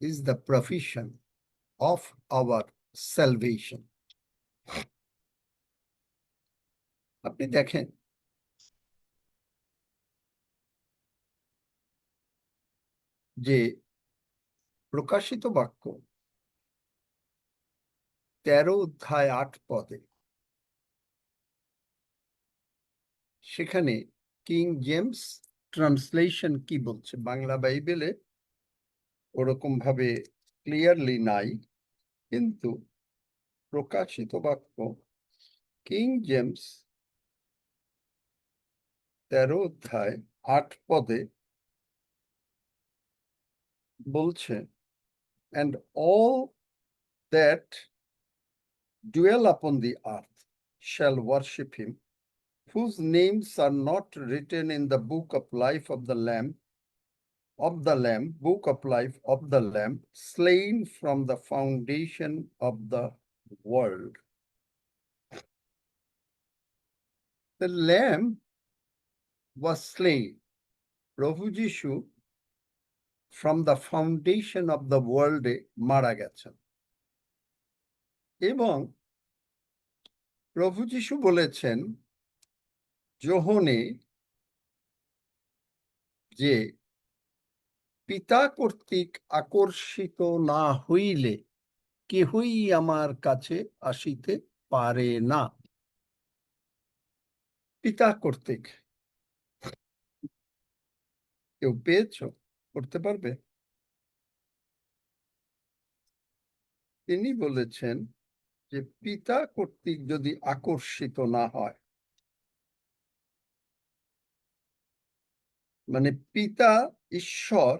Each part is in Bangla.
is the provision of our salvation. আপনি দেখেন যে প্রকাশিত বাক্য 13 অধ্যায় 8 পদে সেখানে কিং জেমস ট্রান্সলেশন কি বলছে, বাংলা বাইবেলে ওরকম ভাবে ক্লিয়ারলি নাই, কিন্তু প্রকাশিত বাক্য কিং জেমস 13 অধ্যায় 8 পদে বলছে, and all that dwell upon the earth shall worship him, whose names are not written in the book of life of the Lamb, book of life of the Lamb, slain from the foundation of the world. The Lamb was slain, প্রভু যিশু from the foundation of the world মারা গেছেন, এবং প্রভু যিশু বলেছেন যোহনে যে পিতা কর্তৃক আকর্ষিত না হইলে কেহই আমার কাছে আসিতে পারে না। পিতা কর্তৃক কেউ পেয়েছো, করতে পারবে? তিনি বলেছেন যে পিতা কর্তৃক যদি আকর্ষিত না হয়, মানে পিতা ঈশ্বর,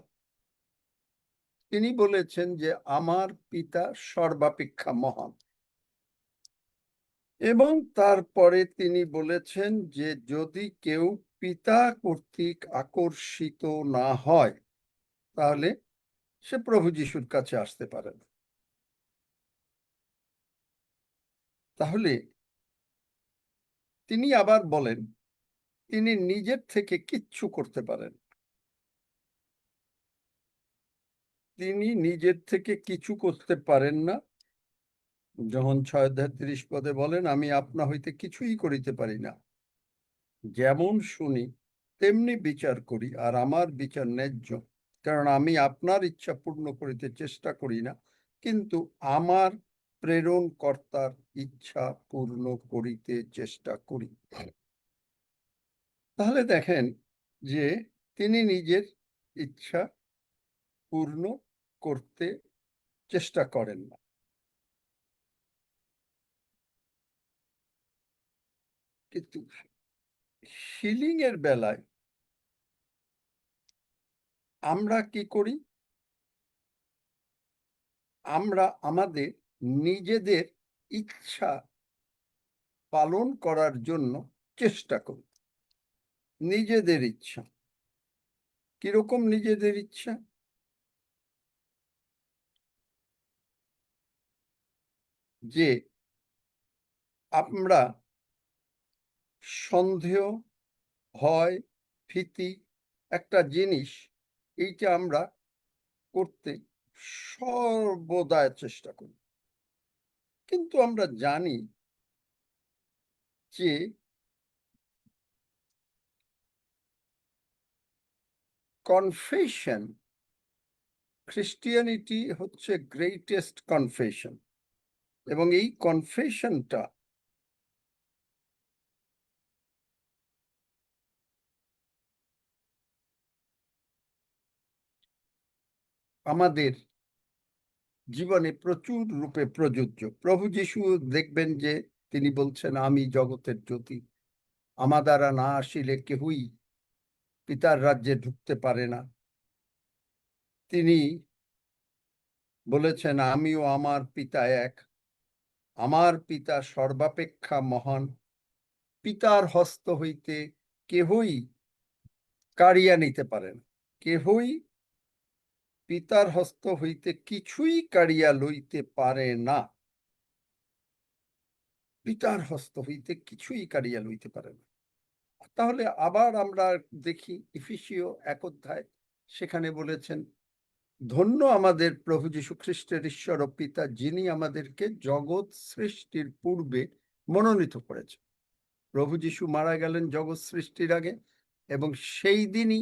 তিনি বলেছেন যে আমার পিতা সর্বাপেক্ষা মহান, এবং তারপরে তিনি বলেছেন যে যদি কেউ পিতা কর্তৃক আকর্ষিত না হয় তাহলে সে প্রভু যিশুর কাছে আসতে পারে না। তাহলে তিনি আবার বলেন তিনি নিজের থেকে কিচ্ছু করতে পারেন, তিনি নিজের থেকে কিছু করতে পারেন না। যখন 6:30 পদে বলেন, আমি আপনা হইতে কিছুই করিতে পারি না, যেমন শুনি তেমনি বিচার করি, আর আমার বিচার ন্যায্য, কারণ আমি আপনার ইচ্ছা পূর্ণ করিতে চেষ্টা করি না, কিন্তু আমার প্রেরণ কর্তার ইচ্ছা পূর্ণ করিতে চেষ্টা করি। তাহলে দেখেন যে তিনি নিজের ইচ্ছা পূর্ণ করতে চেষ্টা করেন না। কিন্তু হিলিং এর বেলায় আমরা কি করি? আমরা আমাদের নিজেদের ইচ্ছা পালন করার জন্য চেষ্টা করি। নিজেদের ইচ্ছা কিরকম? নিজেদের ইচ্ছা যে আমরা সন্দেহ, ভয়, ভীতি একটা জিনিস, এইটা আমরা করতে সর্বদা চেষ্টা করি, কিন্তু আমরা জানি যে কনফেশন, খ্রিস্টিয়ানিটি হচ্ছে গ্রেটেস্ট কনফেশন, এবং এই কনফেশনটা আমাদের জীবনে প্রচুর রূপে প্রযোজ্য। প্রভু যিশু দেখবেন যে তিনি বলছেন আমি জগতের জ্যোতি, আমার দ্বারা না আসিলে কেহই পিতার রাজ্যে ঢুকতে পারে না। তিনি বলেছেন আমিও আমার পিতা এক, আমার পিতা সর্বাপেক্ষা মহান, পিতার হস্ত হইতে কেহই কাড়িয়া নিতে পারে না, কেহই পিতার হস্ত হইতে কিছুই কাড়িয়া লইতে পারে না, পিতার হস্ত হইতে কিছুই কাড়িয়া লইতে পারে না। তাহলে আবার আমরা দেখি এফেসীয় 1 অধ্যায়, সেখানে বলেছেন ধন্য আমাদের প্রভু যীশু খ্রিস্টের ঈশ্বর ও পিতা, যিনি আমাদেরকে জগৎ সৃষ্টির পূর্বে মনোনীত করেছেন। প্রভু যীশু মারা গেলেন জগৎ সৃষ্টির আগে, এবং সেই দিনই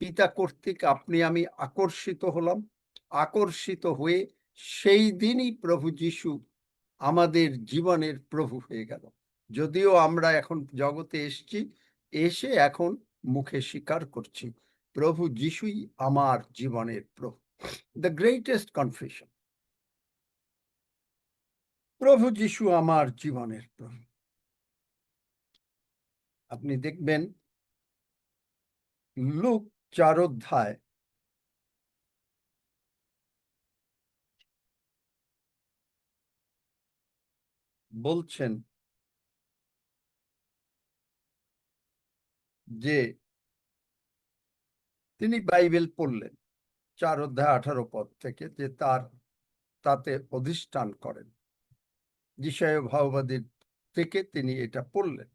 পিতা কর্তৃক আপনি আমি আকর্ষিত হলাম। আকর্ষিত হয়ে সেই দিনই প্রভু যীশু আমাদের জীবনের প্রভু হয়ে গেল। যদিও আমরা এখন জগতে এসে এখন মুখে স্বীকার করছি প্রভু যীশুই আমার জীবনের প্রভু। দ্য গ্রেটেস্ট কনফেশন, প্রভু যীশু আমার জীবনের প্রভু। আপনি দেখবেন লুক 4 অধ্যায় বলছেন যে তিনি বাইবেল পড়লেন 4 অধ্যায় 18 পদ থেকে, যে তাতে অধিষ্ঠান করেন। যিশায় ভাববাদীর থেকে তিনি এটা পড়লেন,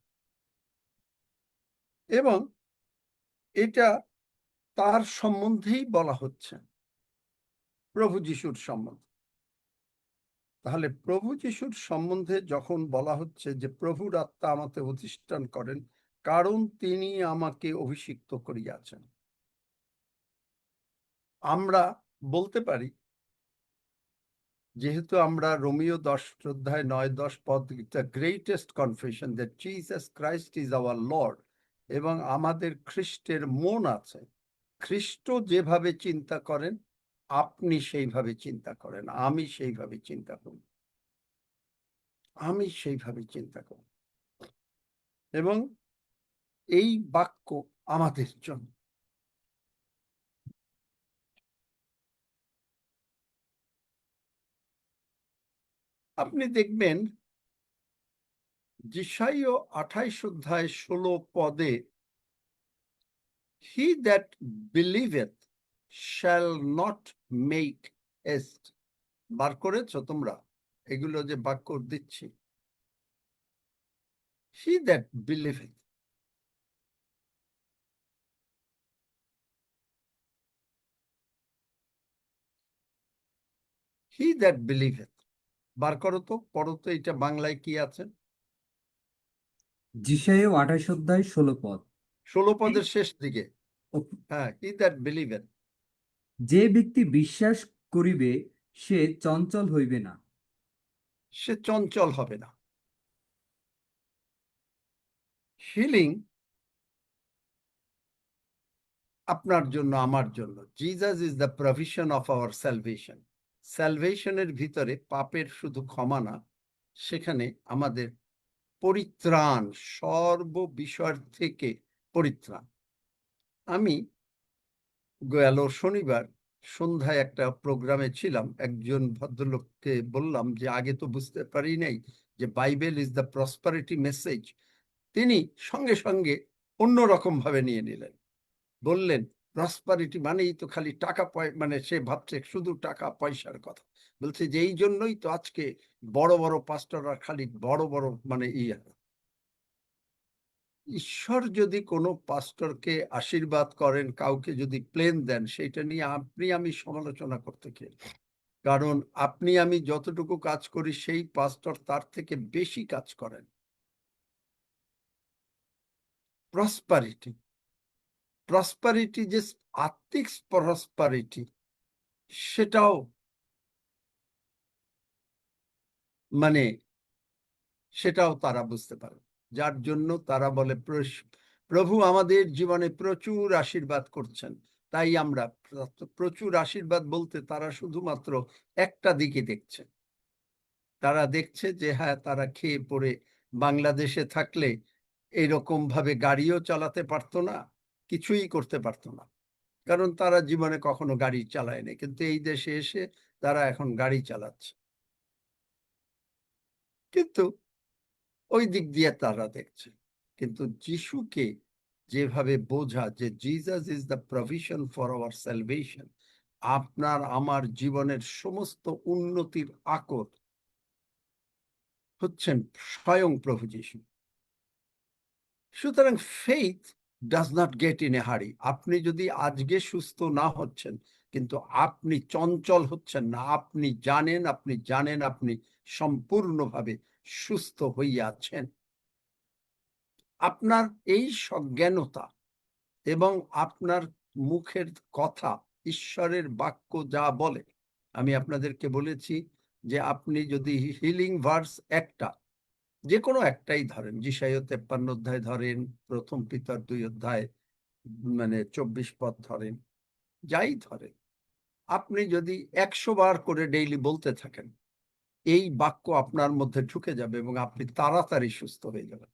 এবং এটা তার সম্বন্ধেই বলা হচ্ছে, প্রভু যিশুর সম্বন্ধে। তাহলে প্রভু যিশুর সম্বন্ধে যখন বলা হচ্ছে যে প্রভুর আত্মা আমাকে অধিষ্ঠান করেন, কারণ তিনি আমাকে অভিষিক্ত করিয়াছেন, আমরা বলতে পারি, যেহেতু আমরা রোমিও 10 অধ্যায় 9-10 পদ, the greatest confession that Jesus Christ is our Lord, এবং আমাদের খ্রিস্টের মন আছে। খ্রিস্ট যেভাবে চিন্তা করেন আপনি সেইভাবে চিন্তা করেন, আমি সেইভাবে চিন্তা করি, আমি সেইভাবে চিন্তা করি, এবং এই বাক্য আমাদের জন্য। আপনি দেখবেন যিশাইয় 28 অধ্যায় 16 পদে, he that believeth shall not make haste. বার করেছো তোমরা এগুলো যে বাক্য দিচ্ছি? হি দ্যাট বিলিভেথ, হি দ্যাট বিলিভেথ, বার করো তো, পড়ো তো, এটা বাংলায় কি আছে? যিশায় 28 অধ্যায় 16 পদ। 16 পদের শেষ দিকে, হ্যাঁ, হি দ্যাট বিলিভেথ। যে ব্যক্তি বিশ্বাস করিবে সে চঞ্চল হইবে না। সে চঞ্চল হবে না। হিলিং আপনার জন্য, আমার জন্য। Jesus is the provision of our salvation. স্যালভেশনের ভিতরে পাপের শুধু ক্ষমা না, সেখানে আমাদের পরিত্রাণ, সর্ব বিষয় থেকে পরিত্রাণ। আমি গেল শনিবার সন্ধ্যায় একটা প্রোগ্রামে ছিলাম, একজন ভদ্রলোককে বললাম যে আগে তো বুঝতে পারি নাই যে Bible is the prosperity message. তিনি সঙ্গে সঙ্গে অন্যরকম ভাবে নিয়ে নিলেন, বললেন প্রসপারিটি মানেই তো খালি টাকা মানে সে ভাবছে শুধু টাকা পয়সার কথা। বলছে যে এই জন্যই তো আজকে বড় বড় পাস্টররা খালি বড় বড় মানে ঈশ্বর যদি কোনো পাস্টরকে আশীর্বাদ করেন, কাউকে যদি প্লেন দেন, সেটা নিয়ে আপনি আমি সমালোচনা করতে চাই, কারণ আপনি আমি যতটুকু কাজ করি সেই পাস্টর তার থেকে বেশি কাজ করেন। প্রসপারিটি, প্রসপারিটি যে আত্মিক প্রসপারিটি, সেটাও মানে সেটাও তারা বুঝতে পারে, যার জন্য তারা বলে প্রভু আমাদের জীবনে প্রচুর আশীর্বাদ করছেন। তাই আমরা প্রচুর আশীর্বাদ বলতে তারা শুধুমাত্র একটা দিকে দেখছে। তারা দেখছে যে হ্যাঁ, তারা খেয়ে পড়ে বাংলাদেশে থাকলে এইরকম ভাবে গাড়িও চালাতে পারতো না, কিছুই করতে পারতো না, কারণ তারা জীবনে কখনো গাড়ি চালায়নি, কিন্তু এই দেশে এসে তারা এখন গাড়ি চালাচ্ছে। কিন্তু ওই দিক দিয়ে তারা দেখছে। কিন্তু যিশুকে যেভাবে বোঝা যে Jesus is the provision for our salvation, আপনার আমার জীবনের সমস্ত উন্নতির আকর হচ্ছেন স্বয়ং প্রভু যিশু। সুতরাং faith does not get in a হারি। আপনি যদি আজকে সুস্থ না হচ্ছেন, কিন্তু আপনি চঞ্চল হচ্ছেন না। আপনি জানেন, আপনি জানেন, আপনি সম্পূর্ণভাবে সুস্থ হইয়াছেন। আপনার এই সজ্ঞানতা এবং আপনার মুখের কথা, ঈশ্বরের বাক্য যা বলে, আমি আপনাদেরকে বলেছি যে আপনি যদি হিলিং ভার্স একটা, যে কোনো একটাই ধরেন, যিশাইয় 53 অধ্যায় ধরেন, প্রথম পিতর 2 অধ্যায় 24 পদ ধরেন, যাই ধরেন, আপনি যদি 100 বার করে ডেইলি বলতে থাকেন, এই বাক্য আপনার মধ্যে ঢুকে যাবে এবং আপনি তাড়াতাড়ি সুস্থ হয়ে যাবেন।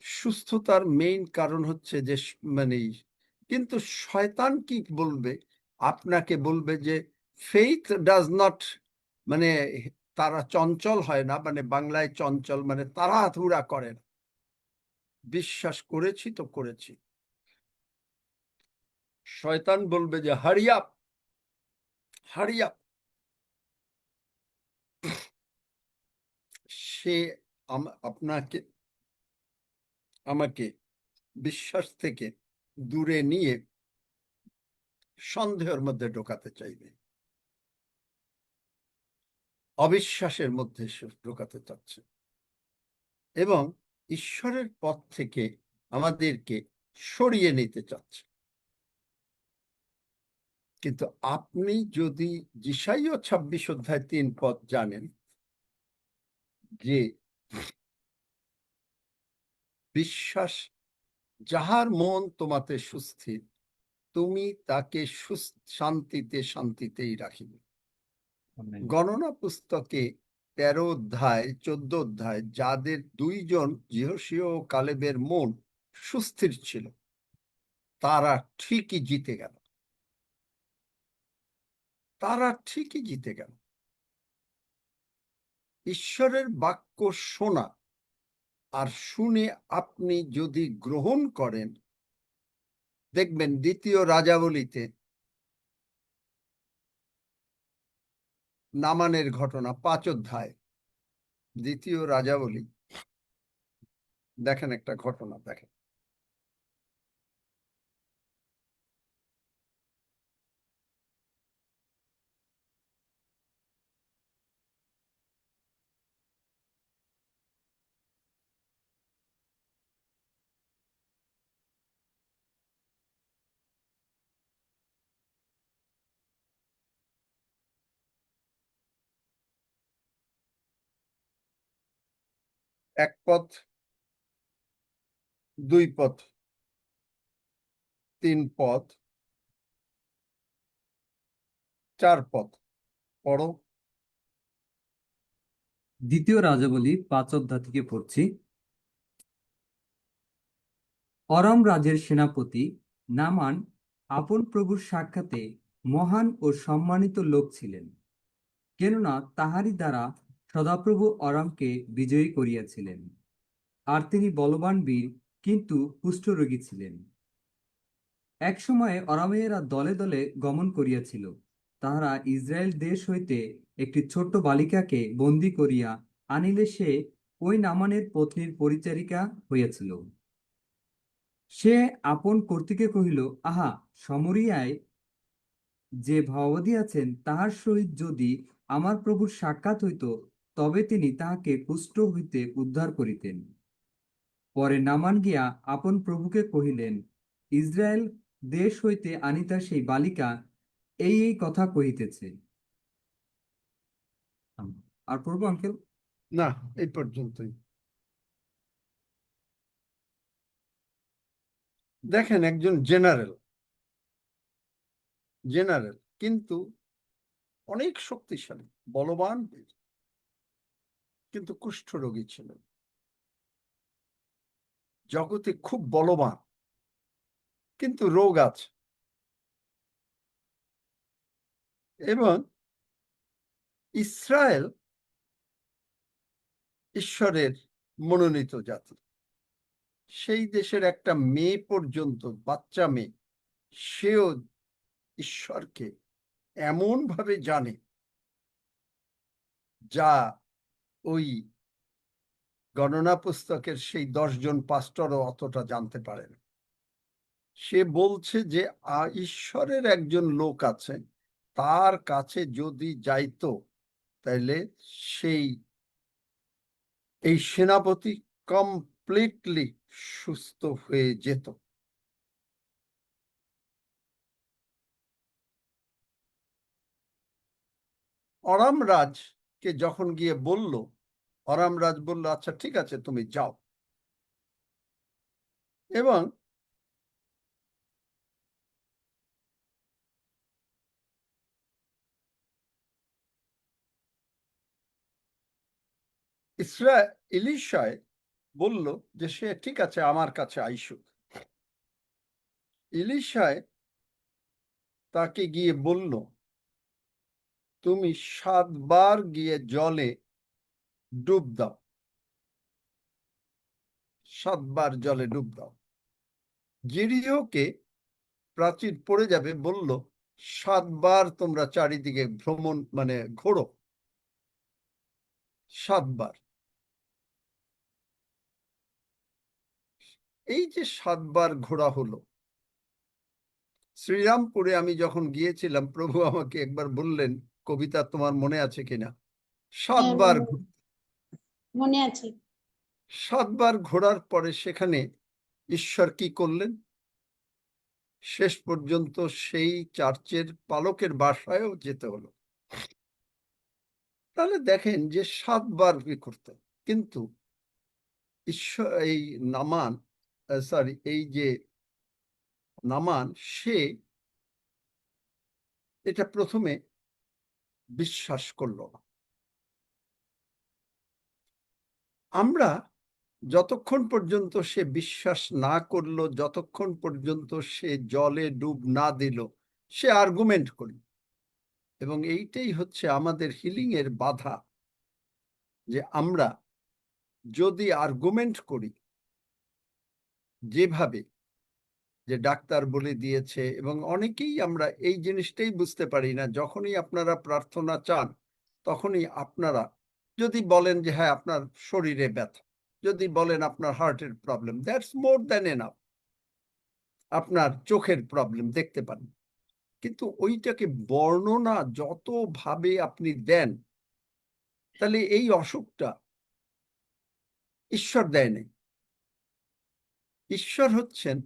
সুস্থতার মেইন কারণ হচ্ছে যে কিন্তু শয়তান কি বলবে? আপনাকে বলবে যে ফেইথ ডাজ নট, মানে তারা চঞ্চল হয় না, বাংলায় চঞ্চল মানে তাড়াহুড়া করে না। বিশ্বাস করেছি তো করেছি। শয়তান বলবে যে হারি আপ, হারি আপ। সে আপনাকে আমাকে বিশ্বাস থেকে দূরে নিয়ে সন্দেহের মধ্যে ঢোকাতে চাইবে, অবিশ্বাসের মধ্যে ঢোকাতে চাচ্ছে এবং ঈশ্বরের পথ থেকে আমাদেরকে সরিয়ে নিতে চাচ্ছে। কিন্তু আপনি যদি যিশাইয় 26 অধ্যায় 3 পদ জানেন যে বিশ্বাস, যাহার মন তোমাতে সুস্থির, তুমি তাকে শান্তিতে শান্তিতেই রাখিবে। আমেন। গণনা পুস্তকে 13 অধ্যায় 14 অধ্যায় যাদের 2 জন যিহোশীয় ও কালেবের মন সুস্থির ছিল, তারা ঠিকই জিতে গেল, তারা ঠিকই জিতে গেল। ঈশ্বরের বাক্য শোনা আর শুনে আপনি যদি গ্রহণ করেন, দেখবেন দ্বিতীয় রাজাবলীতে নামানের ঘটনা 5 অধ্যায়, দ্বিতীয় রাজাবলী, দেখেন একটা ঘটনা দেখেন। এক পথ, 2 পথ, 3 পথ, 4 পথ পড়ো। দ্বিতীয় রাজাবলী 5 অধ্যায় থেকে পড়ছি। অরাম রাজের সেনাপতি নামান আপন প্রভুর সাক্ষাতে মহান ও সম্মানিত লোক ছিলেন, কেননা তাহারই দ্বারা সদাপ্রভু অরামকে বিজয়ী করিয়াছিলেন। আর তিনি বলবান বীর, কিন্তু কুষ্ঠরোগী ছিলেন। এক সময়ে অরামেয়েরা দলে দলে গমন করিয়াছিল। তাহারা ইসরায়েল দেশ হইতে একটি ছোট্ট বালিকাকে বন্দী করিয়া আনিলে সে ওই নামানের পত্নীর পরিচারিকা হইয়াছিল। সে আপন কর্তৃকে কহিল, আহা, সমরিয়ায় যে ভগবতী আছেন তাহার সহিত যদি আমার প্রভুর সাক্ষাৎ হইত, তবে তিনি তাহাকে কুষ্ঠ হইতে উদ্ধার করিতেন। পরে নামান গিয়া আপন প্রভুকে কহিলেন, ইসরায়েল দেশ হইতে আনিতা সেই বালিকা এই এই কথা কহিতেছে। আর প্রভু আঙ্কেল। না, এই পর্যন্তই। দেখেন একজন জেনারেল, জেনারেল কিন্তু অনেক শক্তিশালী, বলবান, কিন্তু কুষ্ঠরোগী ছিলেন। জগতে খুব বলবান, কিন্তু রোগ আছে। এবং ইসরায়েল ঈশ্বরের মনোনীত জাতি। সেই দেশের একটা মেয়ে পর্যন্ত, বাচ্চা মেয়ে, সেও ঈশ্বরকে এমন ভাবে জানে যা ওই গণনা পুস্তকের সেই 10 জন পাস্টরও অতটা জানতে পারে না। সে বলছে যে ঈশ্বরের একজন লোক আছে, তার কাছে যদি যাইতো তাহলে এই সেনাপতি কমপ্লিটলি সুস্থ হয়ে যেত। অরামরাজকে যখন গিয়ে বলল, অরামরাজ বলল আচ্ছা ঠিক আছে তুমি যাও। এবং ইলিশায় বলল যে সে ঠিক আছে আমার কাছে আইসুক। ইলিশায় তাকে গিয়ে বলল তুমি 7 বার গিয়ে জলে ডুব দাও, 7 বার জলে ডুব দাও। জিরিওকে প্রাচীর পড়ে যাবে, বলল 7 বার তোমরা চারিদিকে ভ্রমণ মানে ঘোরো, 7 বার। এই যে 7 বার ঘোরা হলো, শ্রীরামপুরে আমি যখন গিয়েছিলাম প্রভু আমাকে একবার বললেন, কবিতা তোমার মনে আছে কিনা, 7 বার মনে আছে। 7 বার ঘোরার পরে সেখানে ঈশ্বর কি করলেন, শেষ পর্যন্ত সেই চার্চের পালকের বাসায়ও যেতে হলো। তাহলে দেখেন যে 7 বার কি করতে, কিন্তু ঈশ্বর এই নামান সরি এই যে নামান সে এটা প্রথমে বিশ্বাস করলো না। আমরা যতক্ষণ পর্যন্ত সে বিশ্বাস না করলো, যতক্ষণ পর্যন্ত সে জলে ডুব না দিল, সে আর্গুমেন্ট করি। এবং এইটাই হচ্ছে আমাদের হিলিং এর বাধা, যে আমরা যদি আর্গুমেন্ট করি যেভাবে, যে ডাক্তার বলে দিয়েছে, এবং অনেকেই আমরা এই জিনিসটাই বুঝতে পারি না, যখনই আপনারা প্রার্থনা চান তখনই আপনারা যদি বলেন যে হ্যাঁ আপনার শরীরে ব্যথা, যদি বলেন আপনার হার্টের problem, that's more than enough. আপনার চোখের প্রবলেম দেখতে পান, কিন্তু ওইটাকে বর্ণনা যতভাবে আপনি দেন, তাহলে এই অসুখটা ঈশ্বর দেয়নি। ঈশ্বর হচ্ছেন,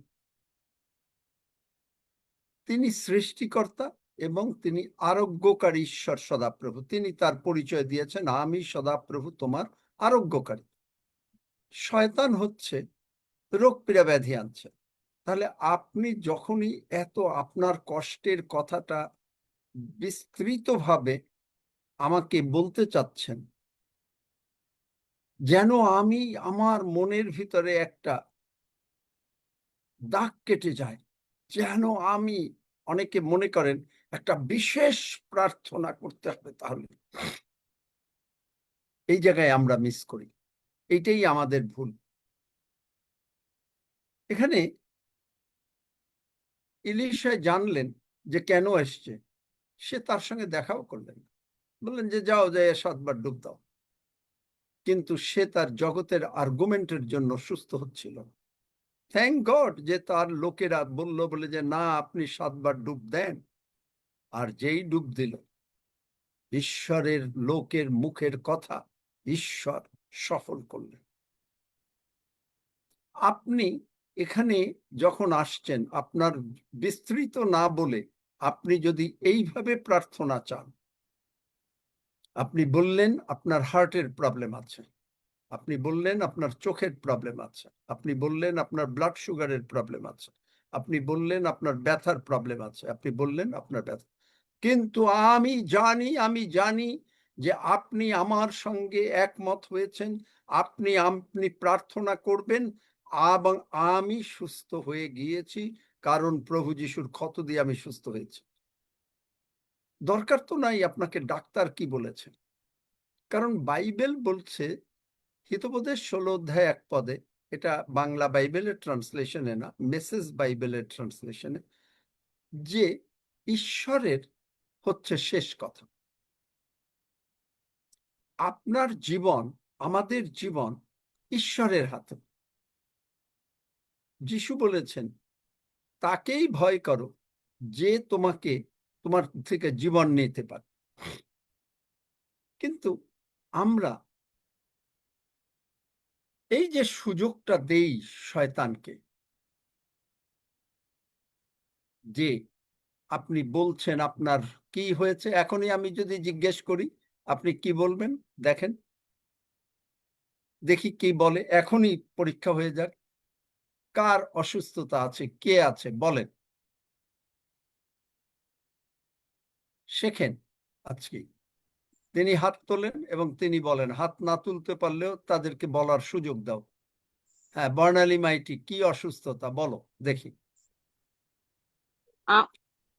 তিনি সৃষ্টিকর্তা এবং তিনি আরোগ্যকারী ঈশ্বর সদাপ্রভু। তিনি তার পরিচয় দিয়েছেন, আমি সদাপ্রভু তোমার আরোগ্যকারী। শয়তান হচ্ছে রোগ পীড়া ব্যাধি আনছে। তাহলে আপনি যখনই এত আপনার কষ্টের কথাটা বিস্তৃতভাবে আমাকে বলতে চাচ্ছেন, যেন আমি আমার মনের ভিতরে একটা দাগ কেটে যায়, যেন আমি, অনেকে মনে করেন একটা বিশেষ প্রার্থনা করতে হবে, তাহলে এই জায়গায় আমরা মিস করি। এইটাই আমাদের ভুল। এখানে ইলিশা জানলেন যে কেন এসছে, সে তার সঙ্গে দেখাও করলেন, বললেন যে যাও যে 7 বার ডুব দাও। কিন্তু সে তার জগতের আর্গুমেন্টের জন্য সুস্থ হচ্ছিল। থ্যাংক গড যে তার লোকেরা বলল বলে যে না আপনি 7 বার ডুব দেন, আর যেই ডুব দিল, ঈশ্বরের লোকের মুখের কথা ঈশ্বর সফল করলেন। আপনি এখানে যখন আসছেন, আপনার বিস্তৃত না বলে আপনি যদি এইভাবে প্রার্থনা চান, আপনি বললেন আপনার হার্টের প্রবলেম আছে, আপনি বললেন আপনার চোখের প্রবলেম আছে, আপনি বললেন আপনার ব্লাড সুগারের প্রবলেম আছে, আপনি বললেন আপনার ব্যথার প্রবলেম আছে, আপনি বললেন আপনার ব্যথা, কিন্তু আমি জানি যে আপনি আমার সঙ্গে একমত হয়েছেন, আপনি প্রার্থনা করবেন এবং আমি সুস্থ হয়ে গিয়েছি, কারণ প্রভু যিশুর ক্ষত দিয়ে আমি সুস্থ হয়েছি। দরকার তো নাই আপনাকে ডাক্তার কি বলেছে, কারণ বাইবেল বলছে, হিতোপদেশ 16 অধ্যায় 1 পদে, এটা বাংলা বাইবেলের ট্রান্সলেশনে না, মেসেজ বাইবেলের ট্রান্সলেশনে, যে ঈশ্বরের হচ্ছে শেষ কথা। আপনার জীবন, আমাদের জীবন ঈশ্বরের হাতে। যিশু বলেছেন তাকেই ভয় করো যে তোমাকে তোমার থেকে জীবন নিতে পারে। কিন্তু আমরা এই যে সুযোগটা দেই শয়তানকে, যে আপনি বলছেন আপনার কি হয়েছে, এখনই আমি যদি জিজ্ঞেস করি আপনি কি বলবেন? দেখেন, দেখি কি বলে। এখনই পরীক্ষা হয়ে যাক, কার অসুস্থতা আছে, কে আছে বলেন। শেখেন আজকে। তিনি হাত তোলেন এবং তিনি বলেন। হাত না তুলতে পারলেও তাদেরকে বলার সুযোগ দাও। হ্যাঁ, বর্ণালী মাইটি, কি অসুস্থতা বলো দেখি।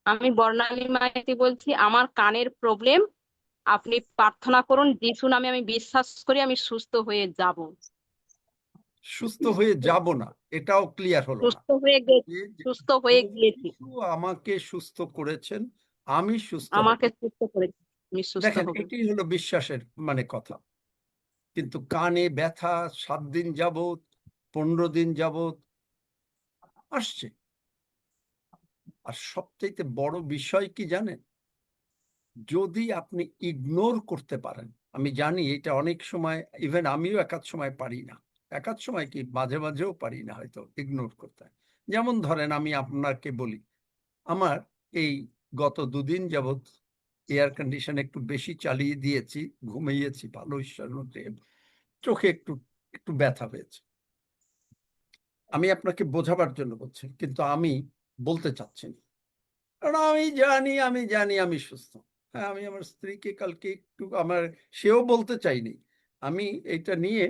আমি বর্ণালী মাইতি বলছি, আমার কানের প্রবলেম। আপনি প্রার্থনা করুন, যিশু নামে আমি বিশ্বাস করি আমি সুস্থ হয়ে যাব। সুস্থ হয়ে যাব না, এটাও ক্লিয়ার হলো না। সুস্থ হয়ে গেছি, যে সুস্থ হয়ে প্রভু গিয়েছি। যিশু আমাকে সুস্থ করেছেন, আমি সুস্থ হব। আমাকে সুস্থ করেছি, আমি সুস্থ দেখেন, হব। এটাই হলো বিশ্বাসের কথা। কিন্তু কানে ব্যথা 7 দিন যাবত, 15 দিন যাবত আসছে। আর সবচেয়ে বড় বিষয় কি জানেন? যদি আপনি ইগনোর করতে পারেন, আমি জানি এটা অনেক সময়, ইভেন আমিও একাধ সময় পারি না, একাধ সময় কি মাঝে মাঝেও পারি না হয়তো ইগনোর করতে। যেমন ধরেন, আমি আপনাকে বলি, আমার এই গত 2 দিন যাবত এয়ার কন্ডিশন একটু বেশি চালিয়ে দিয়েছি, ঘুমিয়েছি ভালো, ঈশ্বর মধ্যে চোখে একটু একটু ব্যথা হয়েছে। আমি আপনাকে বোঝাবার জন্য বলছি, কিন্তু আমি বলতে চাচ্ছি না, কারণ আমি জানি আমি সুস্থ। হ্যাঁ, আমি আমার স্ত্রীকে কালকে একটু সেও বলতে চাইনি, আমি এটা নিয়ে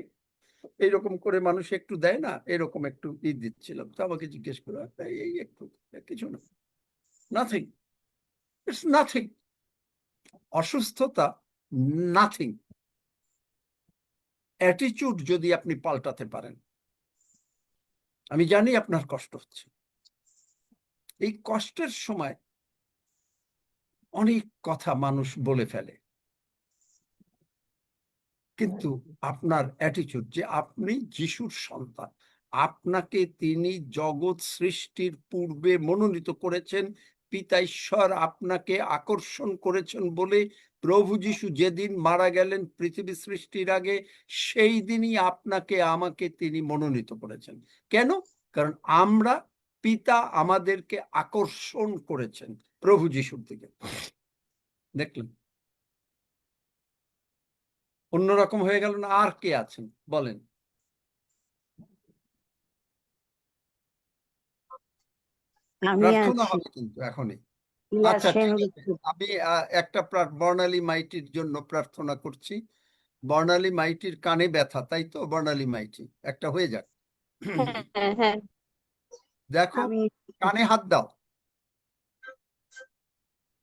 এইরকম করে মানুষ একটু দেয় না, এরকম একটু দিচ্ছিলাম, তো আমাকে জিজ্ঞেস করে এই একটু, কিছু না, নাথিং, ইটস নাথিং। অসুস্থতা নাথিং। অ্যাটিটিউড যদি আপনি পাল্টাতে পারেন, আমি জানি আপনার কষ্ট হচ্ছে, এই কষ্টের সময় অনেক কথা মানুষ বলে ফেলে, কিন্তু আপনার অ্যাটিটিউড যে আপনি যিশুর সন্তান, আপনাকে তিনি জগৎ সৃষ্টির পূর্বে মনোনীত করেছেন, পিতা ঈশ্বর আপনাকে আকর্ষণ করেছেন বলে প্রভু যিশু যেদিন মারা গেলেন পৃথিবী সৃষ্টির আগে, সেই দিনই আপনাকে আমাকে তিনি মনোনীত করেছেন। কেন? কারণ আমরা, পিতা আমাদেরকে আকর্ষণ করেছেন প্রভু যিশুর দিকে। দেখলেন, অন্যরকম হয়ে গেল না? আর কে আছেন বলেন? আমি প্রার্থনা আছি। হবে কিন্তু এখনই। ইয়া আচ্ছা, সেন ঠিক আছে, আমি একটা বর্ণালী মাইটির জন্য প্রার্থনা করছি। বর্ণালী মাইটির কানে ব্যথা, তাই তো? বর্ণালী মাইটি, একটা হয়ে যাক। হ্যাঁ হ্যাঁ, দেখো, আমি কানে হাত দাও।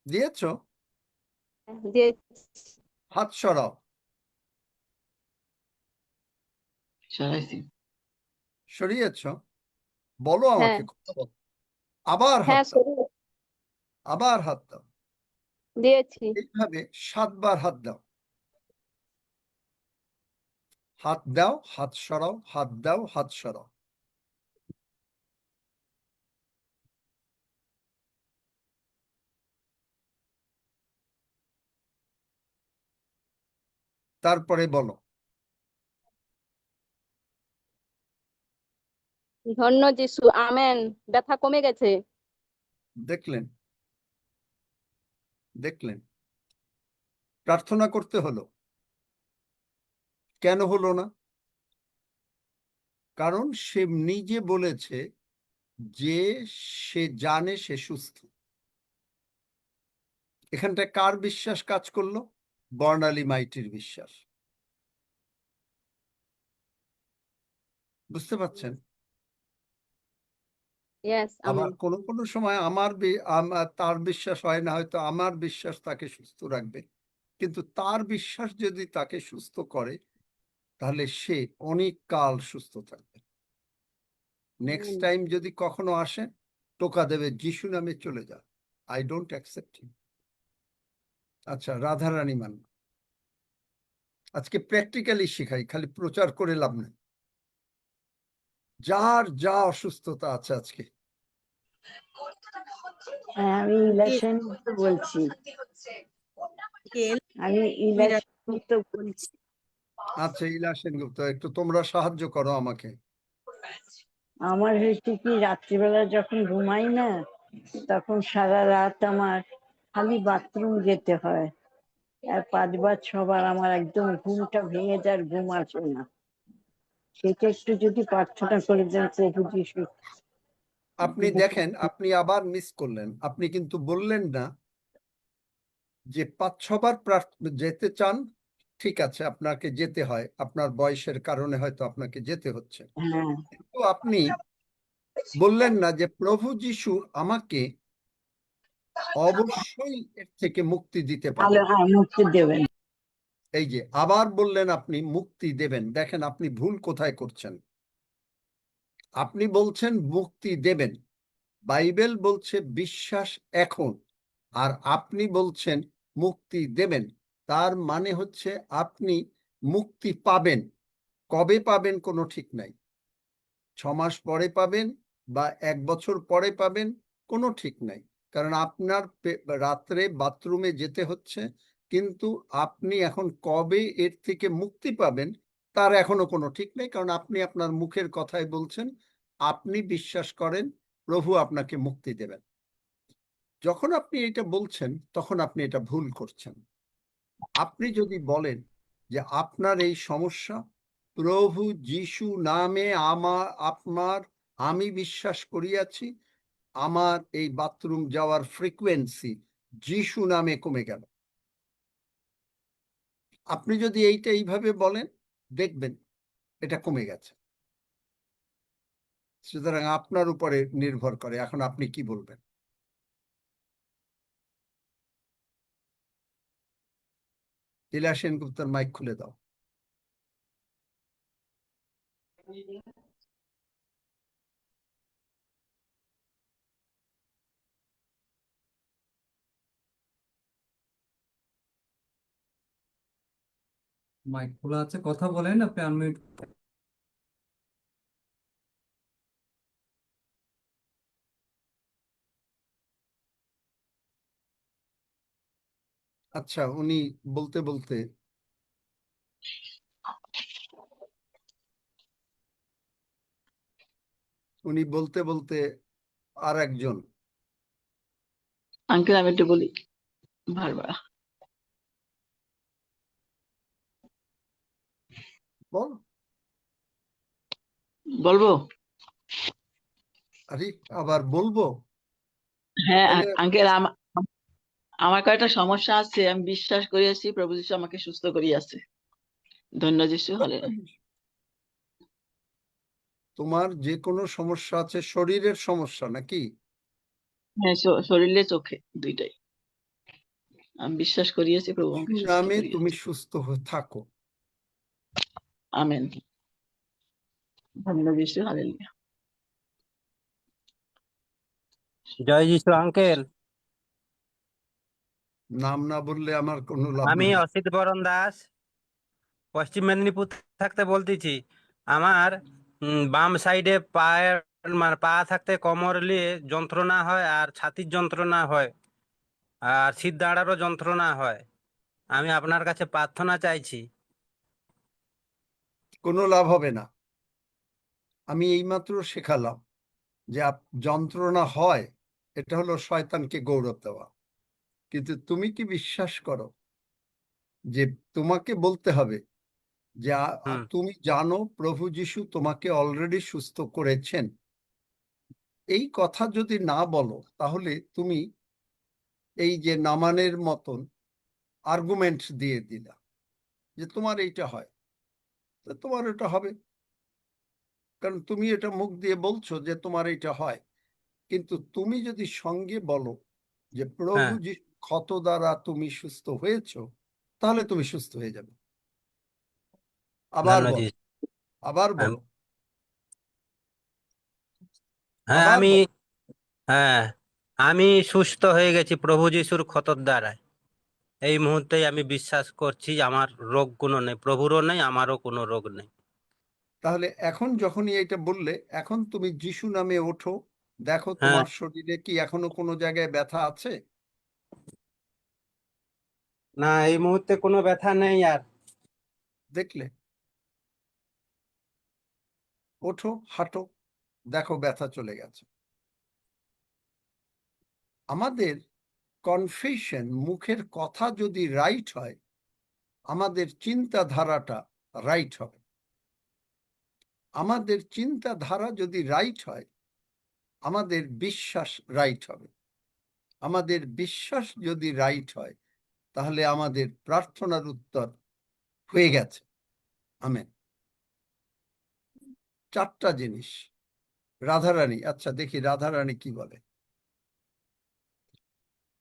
দিয়েছো? যে হাত সরাও। সরিয়েছো? বলো হ্যাঁ আমাকে, কথা বলো। আবার হাত হ্যাঁ, দাও, শরীর আবার হাত দাও। দিয়েছি। এইভাবে 7 বার হাত দাও। হাত দাও, হাত সরাও, হাত দাও, হাত সরাও। তারপরে বলো, ধন্য যিশু, আমেন। ব্যথা কমে গেছে। দেখলেন? দেখলেন? প্রার্থনা করতে হলো। কেন হলো না? কারণ সে নিজে বলেছে যে সে জানে সে সুস্থ। এখানটা কার বিশ্বাস কাজ করলো? বর্ণালী মাইটির বিশ্বাস। বুঝতে পারছেন? ইয়েস, আবার আমেন। কোনো কোনো সময় তার বিশ্বাস হয় না, হয়তো আমার বিশ্বাস তাকে সুস্থ রাখবে, কিন্তু তার বিশ্বাস যদি তাকে সুস্থ করে, তাহলে সে অনেক কাল সুস্থ থাকবে। নেক্সট টাইম যদি কখনো আসে, টোকা দেবে, যিশু নামে চলে যা, আই ডোন্ট অ্যাকসেপ্ট হিম। আচ্ছা, রাধারানী মান, আজকে প্র্যাকটিক্যালি শেখাই, খালি প্রচার করে লাভ নেই। যার যা অসুস্থতা আছে আজকে হ্যাঁ, আমি ইলেকশন বলছি। আমি ইলেকশন বলছি। আচ্ছা, ইলা সেনগুপ্ত, একটু তোমরা সাহায্য করো আমাকে। আমার হয়েছে কি, রাত্রিবেলা যখন ঘুমাই না, তখন সারা রাত আমার খালি বাথরুম যেতে হয়, আর 5 বার 6 বার আমার একদম ঘুমটা ভেঙে যায়, আর ঘুম আসে না। সেটা একটু যদি প্রার্থনা করে দেন প্রভু যিশু। আপনি দেখেন, আপনি আবার মিস করলেন। আপনি কিন্তু বললেন না যে 5-6 বার যেতে চান। ঠিক আছে, আপনাকে যেতে হয়, আপনার বয়সের কারণে হয়তো আপনাকে যেতে হচ্ছে, হ্যাঁ, কিন্তু আপনি বললেন না যে প্রভু যিশু আমাকে অবশ্যই এর থেকে মুক্তি দিতে ভালো, পারেন। হ্যাঁ, মুক্তি দেবেন। এই যে আবার বললেন আপনি মুক্তি দেবেন। দেখেন আপনি ভুল কোথায় করছেন। আপনি বলছেন মুক্তি দেবেন, বাইবেল বলছে বিশ্বাস এখন, আর আপনি বলছেন মুক্তি দেবেন। তার মানে হচ্ছে আপনি মুক্তি পাবেন। কবে পাবেন কোনো ঠিক নাই। 6 মাস পরে পাবেন বা 1 বছর পরে পাবেন, কোনো ঠিক নাই। কারণ আপনার রাত্রে বাথরুমে যেতে হচ্ছে, কিন্তু আপনি এখন কবে এর থেকে মুক্তি পাবেন তার এখনো কোনো ঠিক নেই। কারণ আপনি আপনার মুখের কথায় বলছেন আপনি বিশ্বাস করেন প্রভু আপনাকে মুক্তি দেবেন। যখন আপনি এটা বলছেন তখন আপনি এটা ভুল করছেন। আপনি যদি বলেন যে আপনার এই সমস্যা, প্রভু যিশু নামে আমি বিশ্বাস করিয়াছি, আমার এই বাথরুম যাওয়ার ফ্রিকোয়েন্সি যিশু নামে কমে গেল। আপনি যদি এইভাবে বলেন, দেখবেন এটা কমে গেছে। সুতরাং আপনার উপরে নির্ভর করে এখন আপনি কি বলবেন। ইলা সেনগুপ্তর মাইক খুলে দাও। মাইক খোলা আছে, কথা বলেন, আপনি আনমিউট। আচ্ছা, উনি বলতে বলতে আর একজন আঙ্কেল আমি একটু বলি, বারবার বল। বলবো? আরে আবার বলবো? হ্যাঁ তাহলে আঙ্কেল, আমার কয়েকটা সমস্যা আছে, আমি বিশ্বাস করিয়াছি প্রভু যিশু আমাকে সুস্থ করিয়াছে। ধন্য যিশু, হালেলুয়া। তোমার যে কোনো সমস্যা আছে, শরীরের সমস্যা নাকি? হ্যাঁ, শরীরে চোখে দুইটাই আমি বিশ্বাস করিয়াছি প্রভু আমাকে সুস্থ নামে তুমি করিয়াছে। সুস্থ হয়ে থাকো। আমেন। ধন্য যিশু, হালেলুয়া। জয় যিশু আঙ্কেল। নাম না বললে আমার কোনো লাভ আমি নেই। অসিত বরণ দাস, পশ্চিম মেদিনীপুর থাকতে বলতেছি। আমার বাম সাইডে পায়ের মানে পা থাকতে কোমর নিয়ে যন্ত্রণা হয়, আর ছাতির যন্ত্রণা হয়, আর সিট দাঁড়ারও যন্ত্রণা হয়। আমি আপনার কাছে প্রার্থনা চাইছি। কোনো লাভ হবে না। আমি এইমাত্র শেখালাম যে যন্ত্রণা হয়, এটা হলো শয়তানকে গৌরব দেওয়া। কিন্তু তুমি কি বিশ্বাস করো যে তোমাকে বলতে হবে যে হুম। তুমি জানো প্রভু যিশু তোমাকে অলরেডি সুস্থ করেছেন? এই কথা যদি না বলো তাহলে তুমি এই যে নামানের মতন আর্গুমেন্ট দিয়ে দিলা যে তোমার এইটা হয়, তো তোমার এটা হবে। কারণ তুমি এটা মুখ দিয়ে বলছো যে তোমার এটা হয়, কিন্তু তুমি যদি সঙ্গে বলো যে প্রভু হ্যাঁ, যিশু ক্ষত দ্বারা তুমি সুস্থ হয়েছো, তাহলে তুমি সুস্থ হয়ে যাবে। আবার ধন্য বলো, যিশু। আবার হ্যাঁ, বলো, হ্যাঁ, আবার বলো। হ্যাঁ, আমি সুস্থ হয়ে গেছি প্রভু যিশুর ক্ষতর দ্বারায়। এই মুহূর্তেই আমি বিশ্বাস করছি আমার রোগ কোনো নেই, প্রভুরও নেই, আমারও কোনো রোগ নেই। তাহলে এখন যখনই এটা বললে, এখন তুমি যিশু নামে ওঠো, দেখো হ্যাঁ। তোমার শরীরে কি এখনো কোনো জায়গায় ব্যথা আছে? না, এই মুহূর্তে কোনো ব্যথা নেই আর। দেখলে? ওঠো, হাঁটো, দেখো ব্যথা চলে গেছে। আমাদের কনফেশন, মুখের কথা যদি রাইট হয়, আমাদের চিন্তাধারাটা রাইট হবে। আমাদের চিন্তাধারা যদি রাইট হয়, আমাদের বিশ্বাস রাইট হবে। আমাদের বিশ্বাস যদি রাইট হয়, তাহলে আমাদের প্রার্থনার উত্তর হয়ে গেছে। আমেন। 4টা জিনিস। রাধারানী, আচ্ছা দেখি রাধারানী কি বলে।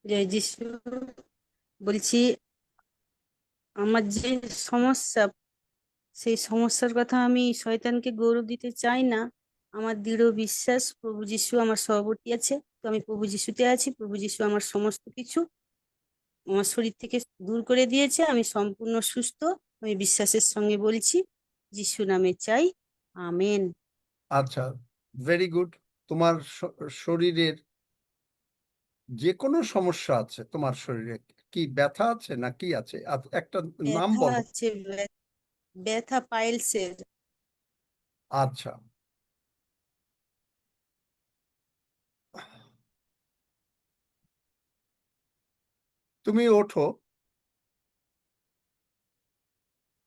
জয় যিশু। বলছি আমার যে সমস্যা, সেই সমস্যার কথা আমি শয়তানকে গৌরব দিতে চাই না। আমার দৃঢ় বিশ্বাস প্রভু যিশু আমার সভাপতি আছে, তো আমি প্রভু যিশুতে আছি। প্রভু যিশু আমার সমস্ত কিছু আমার শরীর থেকে দূর করে দিয়েছে, আমি সম্পূর্ণ সুস্থ। আমি বিশ্বাসের সঙ্গে বলছি, যিশু নামে চাই, আমেন। আচ্ছা, ভেরি গুড। তোমার শরীরের যে কোনো সমস্যা আছে, তোমার শরীরে কি ব্যথা আছে না কি আছে? একটা নাম ব্যথা বলো। আছে, ব্যথা পাইলসের। আচ্ছা, তুমি ওঠো,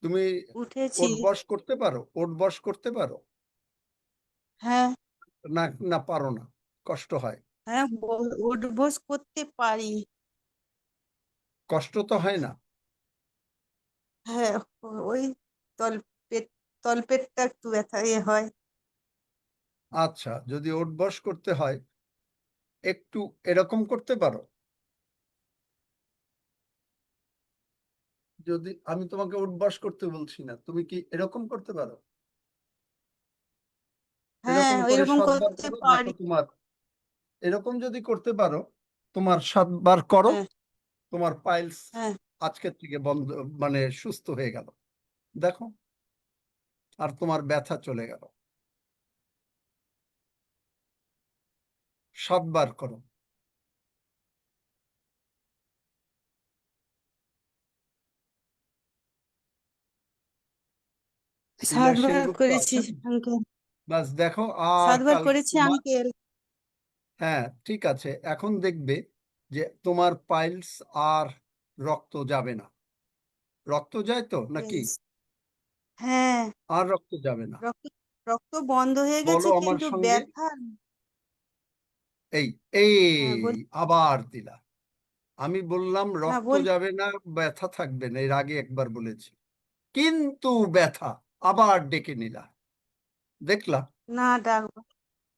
তুমি উঠেছি। ওঠ বস করতে পারো? ওঠ বস করতে পারো? হ্যাঁ, না, না পারো না, কষ্ট হয়? হ্যাঁ, উঠবোস করতে পারি। কষ্ট তো হয় না? হ্যাঁ, ওই পেট, তলপেটটা একটু ব্যথা হয়। আচ্ছা, যদি ওঠ বস করতে হয়, একটু এরকম করতে পারো। যদি আমি তোমাকে ওঠ বস করতে বলছি না, তুমি কি এরকম করতে পারো? হ্যাঁ, এরকম করে ওইরকম 7 বার করতে করো, দেখো পারি। তোমার এরকম যদি করতে পারো, তোমার 7 বার করো, হ্যাঁ, তোমার পাইলস হ্যাঁ, আজকের থেকে বন্ধ, মানে সুস্থ হয়ে গেল। দেখো, আর তোমার ব্যথা চলে গেল। 7 বার করো। ইলাশিন 7 বার গুপ্ত করেছি আছেন? আঙ্কেল। বাস দেখো, আর 7 বার করেছি আঙ্কেল। হ্যাঁ ঠিক আছে, এখন দেখবে যে তোমার পাইলস আর রক্ত যাবে না। রক্ত যায় তো নাকি? Yes. হ্যাঁ, আর রক্ত যাবে না। রক্ত রক্ত বন্ধ হয়ে বলো গেছে, আমার কিন্তু সঙ্গে। ব্যথা। এই এই হ্যাঁ, আবার দিলা। আমি বললাম না রক্ত যাবে না, ব্যথা থাকবে না, এর আগে একবার বলেছি, কিন্তু ব্যথা আবার ডেকে নিলা। দেখলা? না, ডাকবো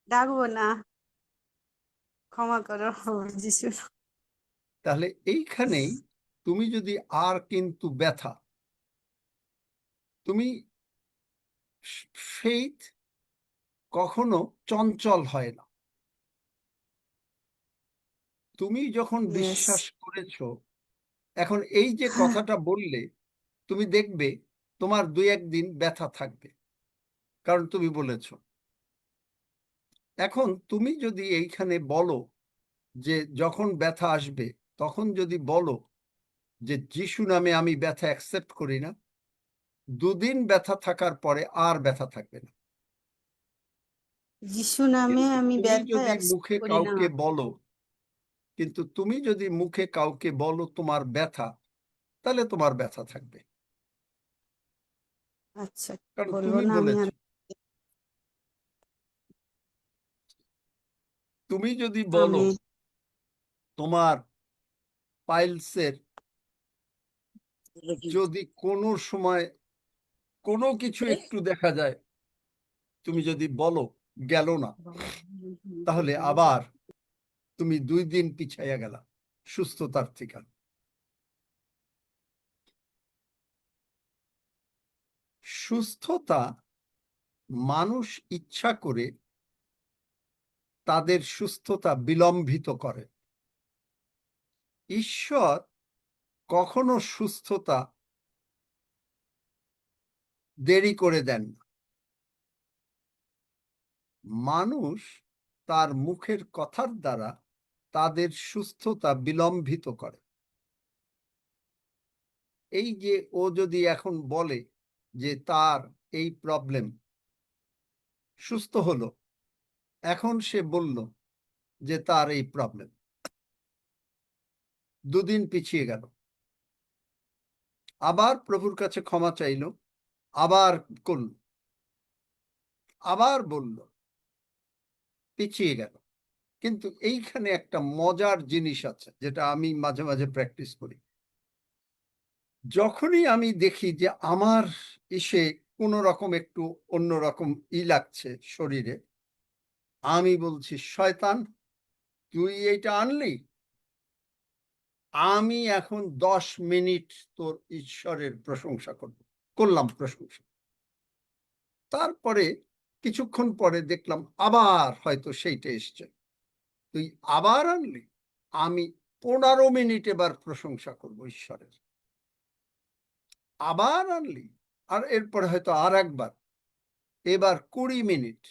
ডাকবো না, ক্ষমা করো যিশু। তাহলে এইখানেই তুমি যদি আর কিন্তু ব্যথা, তুমি ফেইথ কখনো চঞ্চল হয় না। তুমি যখন Yes. বিশ্বাস করেছো, এখন এই যে কথাটা বললে, তুমি দেখবে তোমার 2-1 দিন ব্যথা থাকবে, কারণ তুমি বলেছো। এখন তুমি যদি এইখানে বলো যে যখন ব্যথা আসবে, তখন যদি বলো যে যিশু নামে আমি ব্যথা অ্যাকসেপ্ট করি না, 2 দিন ব্যথা থাকার পরে আর ব্যথা থাকবে না। যিশু নামে কিন্তু আমি তুমি ব্যথা যদি অ্যাকসেপ্ট মুখে করি না। কাউকে বলো, কিন্তু তুমি যদি মুখে কাউকে বলো তোমার ব্যথা, তাহলে তোমার ব্যথা থাকবে, আচ্ছা, কারণ বলবো তুমি না আমি আর। বলেছো। তুমি যদি বলো আমি তোমার পাইলসের যদি কোনো সময় কোনো কিছু একটু দেখা যায়, তুমি যদি বলো গেল না, তাহলে আবার তুমি 2 দিন পিছাইয়া গেলা সুস্থতার থেকে। সুস্থতা মানুষ ইচ্ছা করে তাদের সুস্থতা বিলম্বিত করে। ঈশ্বর কখনো সুস্থতা দেরি করে দেন না। মানুষ তার মুখের কথার দ্বারা তাদের সুস্থতা বিলম্বিত করে। এই যে ও যদি এখন বলে যে তার এই প্রবলেম, সুস্থ হলো, এখন সে বলল যে তার এই প্রবলেম, 2 দিন পিছিয়ে গেল, আবার প্রভুর কাছে ক্ষমা চাইল, আবার করল, আবার বলল, পিছিয়ে গেল। কিন্তু এইখানে একটা মজার জিনিস আছে যেটা আমি মাঝে মাঝে প্র্যাকটিস করি। যখনই আমি দেখি যে আমার এসে কোনো রকম একটু অন্যরকম লাগছে শরীরে, আমি বলছি, শয়তান তুই এইটা আনলি, আমি এখন 10 মিনিট তোর ঈশ্বরের প্রশংসা করলাম প্রশংসা। তারপরে কিছুক্ষণ পরে দেখলাম আবার হয়তো সেইটা এসছে, তুই আবার আনলি, আমি 15 মিনিট এবার প্রশংসা করব ঈশ্বরের। আবার আনলি, আর এরপরে হয়তো আর একবার, এবার 20 মিনিট,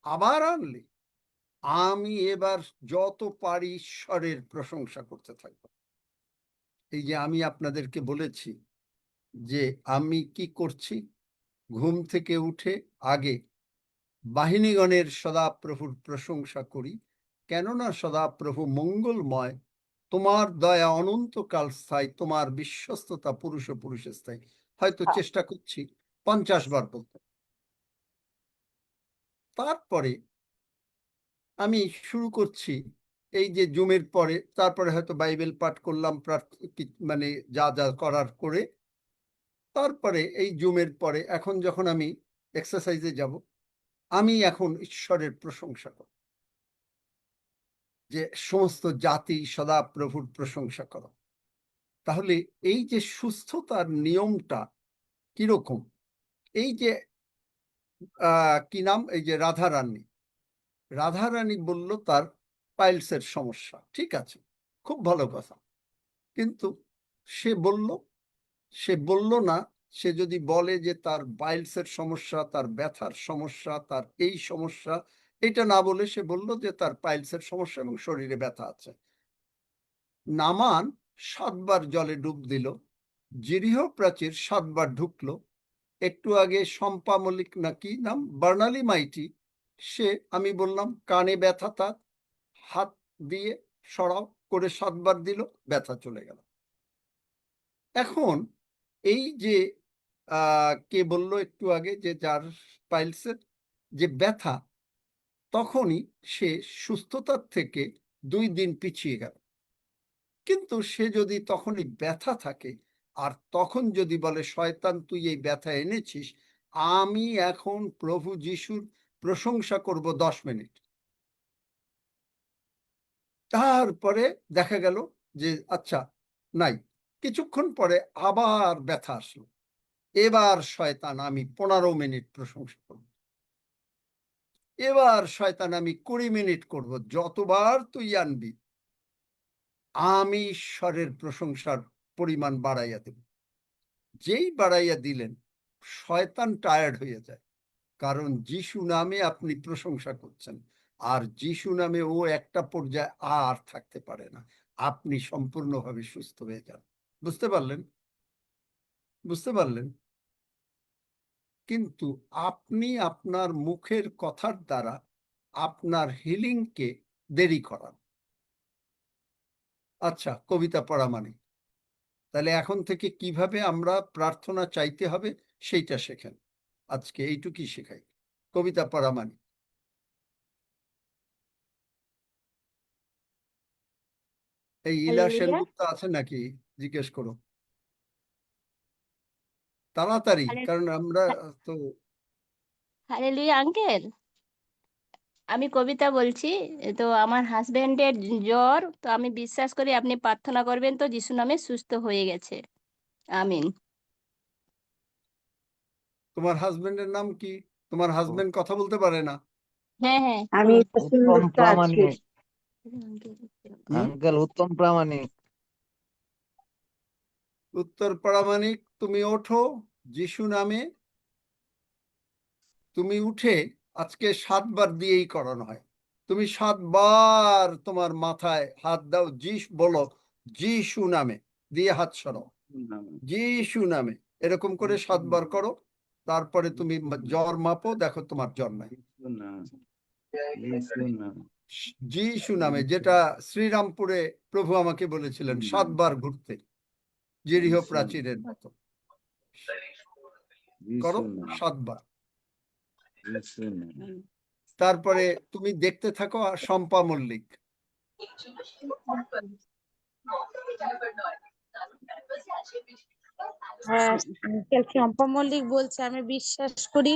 আবার আনলি, আমি এবার যত পারি ঈশ্বরের প্রশংসা করতে থাকব। এই যে আমি আপনাদেরকে বলেছি যে আমি কি করছি, ঘুম থেকে উঠে আগে বাহিনীগণের সদাপ্রভুর প্রশংসা করি, কেননা সদাপ্রভু মঙ্গলময়, তোমার দয়া অনন্তকাল স্থায়ী, তোমার বিশ্বস্ততা পুরুষে পুরুষে স্থায়ী। হয়তো চেষ্টা করছি 50 বার বলতে। তারপরে আমি শুরু করছি এই যে জুমের পরে, তারপরে হয়তো বাইবেল পাঠ করলাম, মানে যা যা করার করে, তারপরে এই জুমের পরে এখন যখন আমি এক্সারসাইজে যাব, আমি এখন ঈশ্বরের প্রশংসা করব, যে সমস্ত জাতি সদাপ্রভুর প্রশংসা করো। তাহলে এই যে সুস্থতার নিয়মটা কিরকম, এই যে কি নাম, এই যে রাধারানী বলল তার পাইলসের সমস্যা, ঠিক আছে, খুব ভালো কথা, কিন্তু সে বলল না, সে যদি বলে যে তার পাইলসের সমস্যা, তার ব্যথার সমস্যা, তার এই সমস্যা, এটা না বলে সে বলল যে তার পাইলসের সমস্যা এবং শরীরে ব্যথা আছে। নামান 7 বার জলে ডুব দিল, জিরিহ প্রাচীর 7 বার ঢুকলো, একটু আগে শম্পা মল্লিক নাকি নাম, বর্ণালী মাইটি, সে আমি বললাম কানে ব্যথা, তার হাত দিয়ে সরাও করে 7 বার দিল, ব্যথা চলে গেল। এখন এই যে কে বলল একটু আগে যে যার পাইলসের যে ব্যথা, তখনই সে সুস্থতার থেকে 2 দিন পিছিয়ে গেল। কিন্তু সে যদি তখনই ব্যথা থাকে, আর তখন যদি বলে শয়তান তুই এই ব্যথা এনেছিস, আমি এখন প্রভু যিশুর প্রশংসা করব 10 মিনিট, তারপরে দেখা গেল যে আচ্ছা নাই, কিছুক্ষণ পরে আবার ব্যথা আসলো, এবার শয়তান আমি 15 মিনিট প্রশংসা করব, এবার শয়তান আমি 20 মিনিট করব, যতবার তুই আনবি আমি ঈশ্বরের প্রশংসার পরিমাণ বাড়াইয়া দেব। যেই বাড়াইয়া দিলেন, শয়তান টায়ার্ড হয়ে যায়, কারণ যিশু নামে আপনি প্রশংসা করছেন, আর যিশু নামে ও একটা পর্যায়ে আর থাকতে পারে না, আপনি সম্পূর্ণভাবে সুস্থ হয়ে যান। বুঝতে পারলেন? বুঝতে পারলেন? কিন্তু আপনি আপনার মুখের কথার দ্বারা আপনার হিলিংকে দেরি করান। আচ্ছা, কবিতা পড়া মানে তাহলে এখন থেকে কিভাবে আমরা প্রার্থনা চাইতে হবে সেইটা শেখেন। আজকে এইটুকুই শেখাই, কবিতা পড়া মানে। এই ইলা হালেলুয়া, সেনগুপ্ত আছে নাকি জিজ্ঞেস করো তাড়াতাড়ি, কারণ আমরা তো। হালেলুয়া আঙ্কেল, আমি কবিতা বলছি। তো আমার হাজবেন্ডের জ্বর, তো আমি বিশ্বাস করি আপনি প্রার্থনা করবেন তো যিশু নামে সুস্থ হয়ে গেছে। আমিন। তোমার হাজবেন্ডের নাম কি? তোমার হাজবেন্ড কথা বলতে পারে না? হ্যাঁ হ্যাঁ। আমি উত্তম সেনগুপ্ত আছি। প্রামাণিক, হুম? আঙ্কেল উত্তম প্রামাণিক। উত্তর প্রামাণিক, তুমি ওঠো যিশু নামে, তুমি উঠে আজকে 7 বার দিয়েই করানো হয়। তুমি 7 বার তোমার মাথায় হাত দাও, বলো যিশু নামে, দিয়ে হাত সরাও, যিশু নামে, এরকম করে 7 বার করো। তারপরে তুমি জ্বর মাপো, দেখো তোমার জ্বর নাই। যিশু নামে, যেটা শ্রীরামপুরে প্রভু আমাকে বলেছিলেন 7 বার ঘুরতে, জিরিহ প্রাচীরের মতো। করো 7 বার। তারপরে তুমি দেখতে থাকো শম্পা মল্লিক। হ্যাঁ আঙ্কেল, চম্পা মল্লিক বলছে, আমি বিশ্বাস করি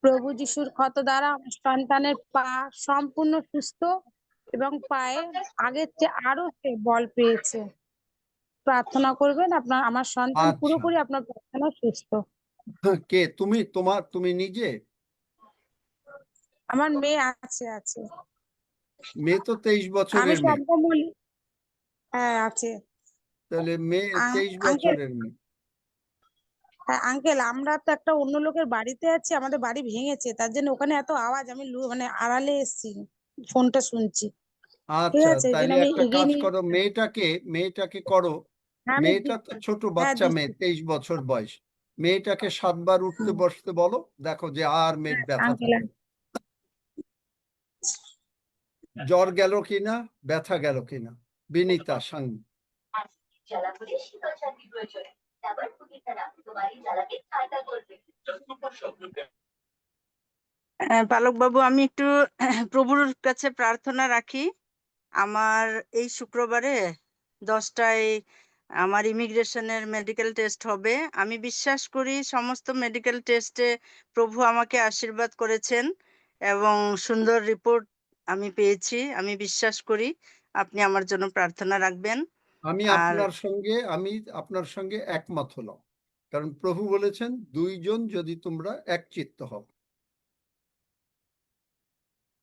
প্রভু যিশুর ক্ষত দ্বারা আমার সন্তানের পা সম্পূর্ণ সুস্থ এবং পায়ে আগের চেয়ে আরো সে বল পেয়েছে। প্রার্থনা করবেন, আমার সন্তান আচ্ছা, পুরোপুরি আপনার প্রার্থনা সুস্থ। কে তুমি? তুমি নিজে? আমার মেয়ে আছে। মেয়ে তো 23 আমি বছরের মেয়ে। চম্পা মল্লিক, হ্যাঁ আছে। তাহলে মেয়ে 23 আঙ্কেল, বছরের মেয়ে। হ্যাঁ আঙ্কেল, আমরা তো একটা অন্য লোকের বাড়িতে আছি, আমাদের বাড়ি ভেঙেছে, তার জন্য ওখানে এত আওয়াজ, আমি মানে আড়ালে এসেছি, ফোনটা শুনছি। ঠিক আচ্ছা, আছে, এই জন্য তাইলে আমি একটা এগিয়ে কাজ নিয়ে, করো, মেয়েটাকে করো। হ্যাঁ আমি মেয়েটা তো ছোট হ্যাঁ বাচ্চা দিচ্ছি। মেয়ে, 23 বছর বয়স। মেয়েটাকে 7 বার উঠতে বসতে বলো, দেখো যে আর মেয়ের ব্যথা আঙ্কেল, থাকে না। জ্বর গেল কিনা, ব্যথা গেল কিনা। বিনীতা সাঙ্গ। পালক বাবু, আমি একটু প্রভুর কাছে প্রার্থনা রাখি। আমার এই শুক্রবারে 10টায় আমার ইমিগ্রেশনের মেডিকেল টেস্ট হবে। আমি বিশ্বাস করি সমস্ত মেডিকেল টেস্টে প্রভু আমাকে আশীর্বাদ করেছেন এবং সুন্দর রিপোর্ট আমি পেয়েছি। আমি বিশ্বাস করি আপনি আমার জন্য প্রার্থনা রাখবেন। আমি আর আপনার সঙ্গে একমত হলাম, কারণ প্রভু বলেছেন 2 জন যদি তোমরা এক চিত্ত হও।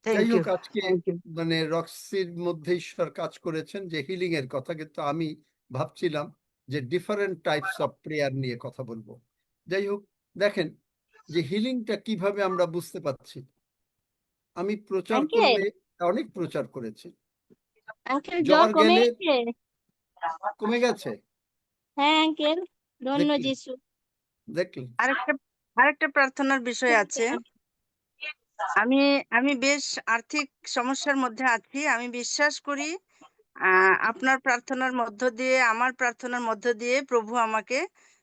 থ্যাংক যাই ইউ, হোক, আজকে থ্যাংক ইউ। মানে রক্সির মধ্যে ঈশ্বর কাজ করেছেন যে হিলিং এর কথা, কিন্তু আমি ভাবছিলাম যে ডিফারেন্ট টাইপস অফ প্রেয়ার নিয়ে কথা বলবো। যাই হোক, দেখেন যে হিলিংটা কিভাবে আমরা বুঝতে পারছি। আমি প্রচার আঙ্কেল, করলে অনেক প্রচার করেছি। আঙ্কেল জ্বর জ্বর কমে গেলে গেছে? কমে গেছে। হ্যাঁ আঙ্কেল, ধন্য দেখলেন যিশু। দেখলেন আরেকটা আরেকটা প্রার্থনার বিষয় আছে। আমি আমি বেশ আর্থিক সমস্যার মধ্যে আছি। আমি বিশ্বাস করি আপনার প্রার্থনার মধ্য দিয়ে, আমার প্রার্থনার মধ্য দিয়ে প্রভু আমাকে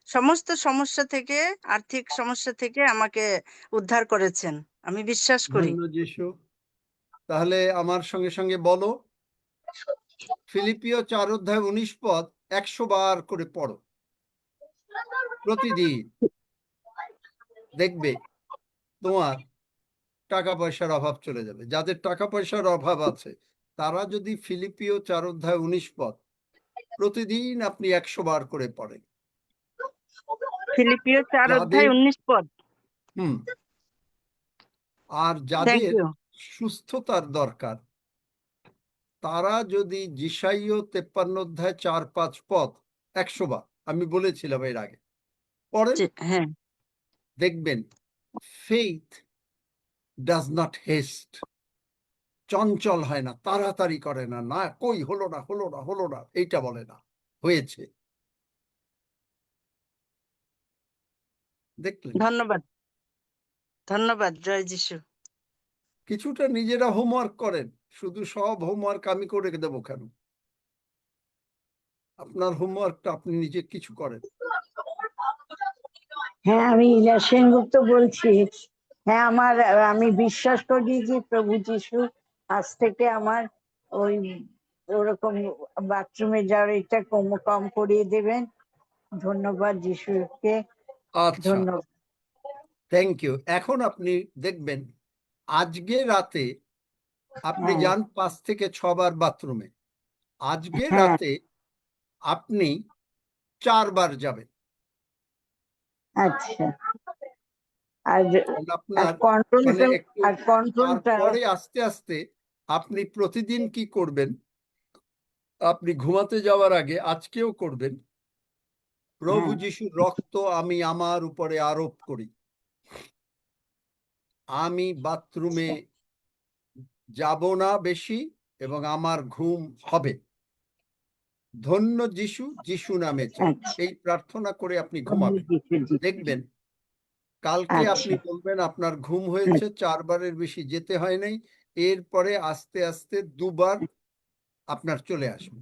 সমস্ত সমস্যা থেকে, আর্থিক সমস্যা থেকে আমাকে উদ্ধার করেছেন। আমি বিশ্বাস করি। ধন্য যিশু। তাহলে আমার সঙ্গে সঙ্গে বলো, ফিলিপিও 4 অধ্যায় 19 পদ 100 বার করে পড়ো প্রতিদিন। দেখবে তোমার টাকা পয়সার অভাব চলে যাবে। যাদের টাকা পয়সার অভাব আছে তারা যদি ফিলিপিও 4 অধ্যায় 19 পদ প্রতিদিন আপনি 100 বার করে পড়েন। ফিলিপিও 4 যাদের অধ্যায় 19 পদ। আর থ্যাংক যাদের ইউ। সুস্থতার দরকার তারা যদি যিশাইয় 53 অধ্যায় 4-5 পদ 100 বার, আমি বলেছিলাম এর আগে, পড়েন, হ্যাঁ, দেখবেন ফেইথ ডাজ নট হেস্ট, চঞ্চল হয় না, তাড়াতাড়ি করে না, না কই হলো না এইটা বলে না, হয়েছে। দেখলেন? ধন্যবাদ, ধন্যবাদ। জয় যিশু। কিছুটা নিজেরা হোমওয়ার্ক করেন, শুধু সব হোমওয়ার্ক আমি করে দেবো কেন? আপনার হোমওয়ার্কটা আপনি নিজে কিছু করেন। হ্যাঁ, আমি ইলা সেনগুপ্ত বলছি। হ্যাঁ, আমি বিশ্বাস করি যে প্রভু যিশু আজ থেকে আমার ওই ওরকম বাথরুমে যাওয়ার এটা কম করিয়ে দেবেন। ধন্যবাদ যিশুকে, আচ্ছা, ধন্যবাদ। Thank you. এখন আপনি দেখবেন আজকে রাতে আপনি হ্যাঁ, যান 5 থেকে 6 বার বাথরুমে, আজকে হ্যাঁ, রাতে আপনি 4 বার যাবেন। আচ্ছা। আর কারণ আর আপনার মানে কন্ট্রোলটা একটু, আর কন্ট্রোলটা তারপরে আস্তে আস্তে আপনি প্রতিদিন কি করবেন, আপনি ঘুমাতে যাওয়ার আগে আজকেও করবেন, প্রভু হ্যাঁ, যিশুর রক্ত আমি আমার উপরে আরোপ করি, আমি বাথরুমে যাব না বেশি এবং আমার ঘুম হবে। ধন্য যিশু, যিশু নামে চাই। আচ্ছা, এই প্রার্থনা করে আপনি ধন্য ঘুমাবেন। যিশু, যিশু। দেখবেন কালকে আপনি আচ্ছা, বলবেন আপনার ঘুম হয়েছে, 4 বারের বেশি যেতে হয় নাই। এরপরে আস্তে আস্তে 2 বার আপনার চলে আসবে।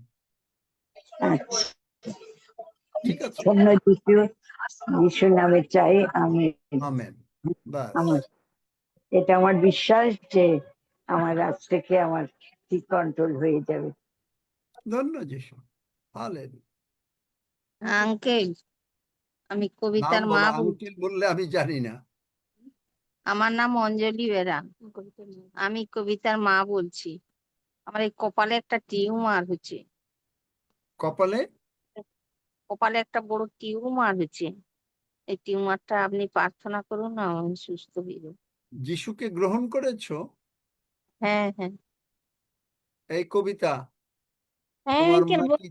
আচ্ছা। ঠিক আছে? ধন্য যিশু, যিশু নামে চাই আমি। আমেন। বাস। আমার এটা আমার বিশ্বাস যে আমার আজ থেকে আমার ঠিক কন্ট্রোল হয়ে যাবে। ধন্য যিশু। হালেলুয়া। আঙ্কেল আমি নাম কবিতার মা বলো। বলছি। আঙ্কেল বললে আমি জানি না। আমার নাম অঞ্জলি বেরা। আমি কবিতার মা বলছি। আমার এই কপালে একটা টিউমার হচ্ছে। কপালে কপালে একটা বড় টিউমার হচ্ছে। এই টিউমারটা আপনি প্রার্থনা করুন না, আমি সুস্থ হয়ে যাবো। যিশুকে গ্রহণ করেছো? হ্যাঁ হ্যাঁ এই কবিতা, হ্যাঁ তোমার আঙ্কেল, মা কি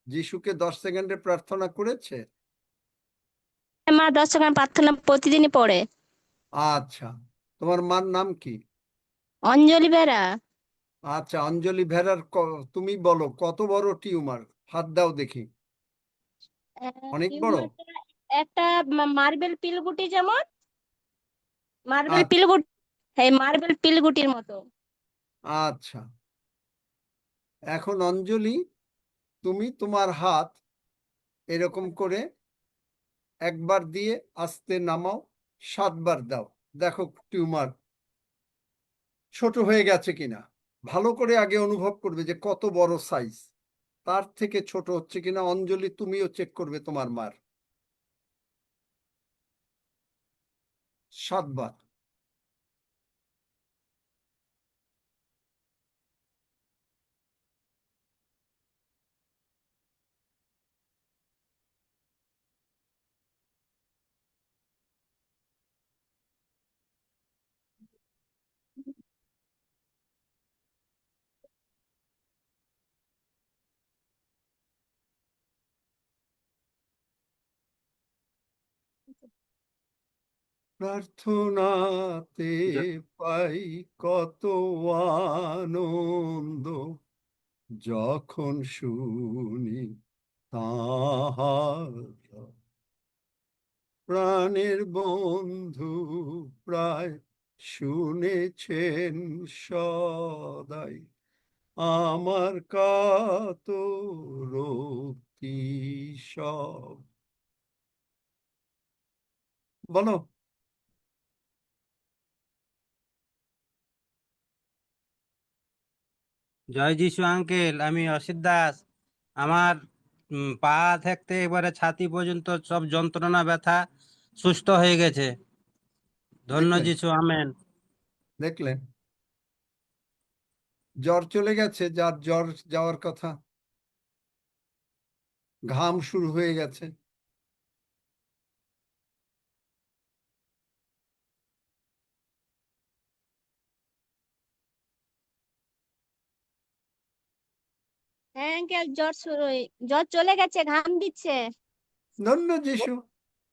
যিশুকে 10 সেকেন্ডে প্রার্থনা করেছে? মা 10 সেকেন্ড প্রার্থনা প্রতিদিনই পড়ে। আচ্ছা, তোমার মার নাম কি? অঞ্জলি বেরা। আচ্ছা, অঞ্জলি ভেরার তুমি বলো কত বড় টিউমার? হাত দাও দেখি। অনেক বড়? টিউমারটা একটা মার্বেল পিলগুটি, যেমন মার্বেল আচ্ছা পিলগুটি, হ্যাঁ মার্বেল পিলগুটির মতো। আচ্ছা, এখন অঞ্জলি তুমি তোমার হাত এরকম করে একবার দিয়ে আস্তে নামাও, 7 বার দাও। দেখো টিউমার ছোট হয়ে গেছে কিনা। ভালো করে আগে অনুভব করবে যে কত বড় সাইজ, তার থেকে ছোট হচ্ছে কিনা। অঞ্জলি তুমিও চেক করবে তোমার মার। 7 বার। প্রার্থনাতে পাই কত আনন্দ, যখন শুনি তাহার প্রাণের বন্ধু প্রায় শুনেছেন সদাই আমার কাতরতি সব। বলো। জয় যিশু আঙ্কেল, আমি অসিত দাস। আমার পা থাকতে এবারে ছাতি পর্যন্ত সব যন্ত্রণা ব্যথা সুস্থ হয়ে গেছে। ধন্য দেখলেন? যিশু, আমেন। দেখলেন? জ্বর চলে গেছে, যার জ্বর যাওয়ার কথা। ঘাম শুরু হয়ে গেছে। হ্যাঁ আঙ্কেল, জ্বর চলে গেছে, ঘাম দিচ্ছে। ধন্য যিশু।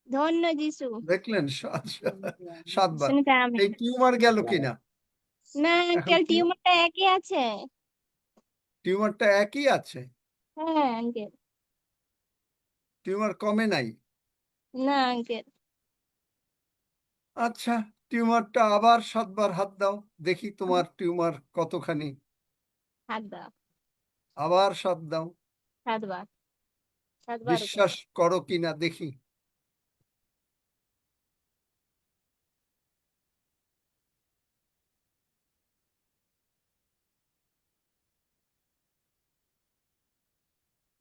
ধন্য যিশু। দেখলেন? 7 বার। শুনতে আমি, এই টিউমার গেল কিনা? না এখন আঙ্কেল, টিউমারটা একই আছে। টিউমারটা একই আছে? হ্যাঁ আঙ্কেল। টিউমার কমে নাই? না আঙ্কেল। আচ্ছা, টিউমারটা আবার 7 বার হাত দাও দেখি তোমার টিউমার কতখানি। হাত দাও। আবার 7 দাও। 7 বার, 7 বার করে। বিশ্বাস করো কিনা দেখি।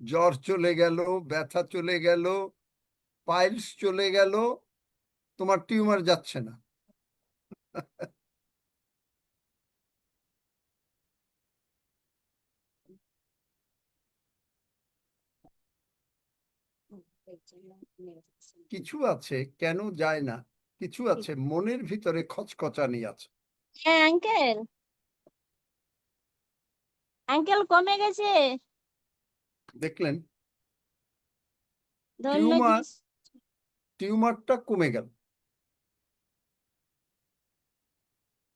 জ্বর চলে গেল, ব্যথা চলে গেল, পাইলস চলে গেল, তোমার টিউমার যাচ্ছে না। কিছু আছে কেন যায় না, কিছু আছে মনের ভিতরে খচখচানি আছে। হ্যাঁ আঙ্কেল, আঙ্কেল কমে গেছে। দেখলেন? ধন্য টিউমার যিশু। টিউমারটা কমে গেল।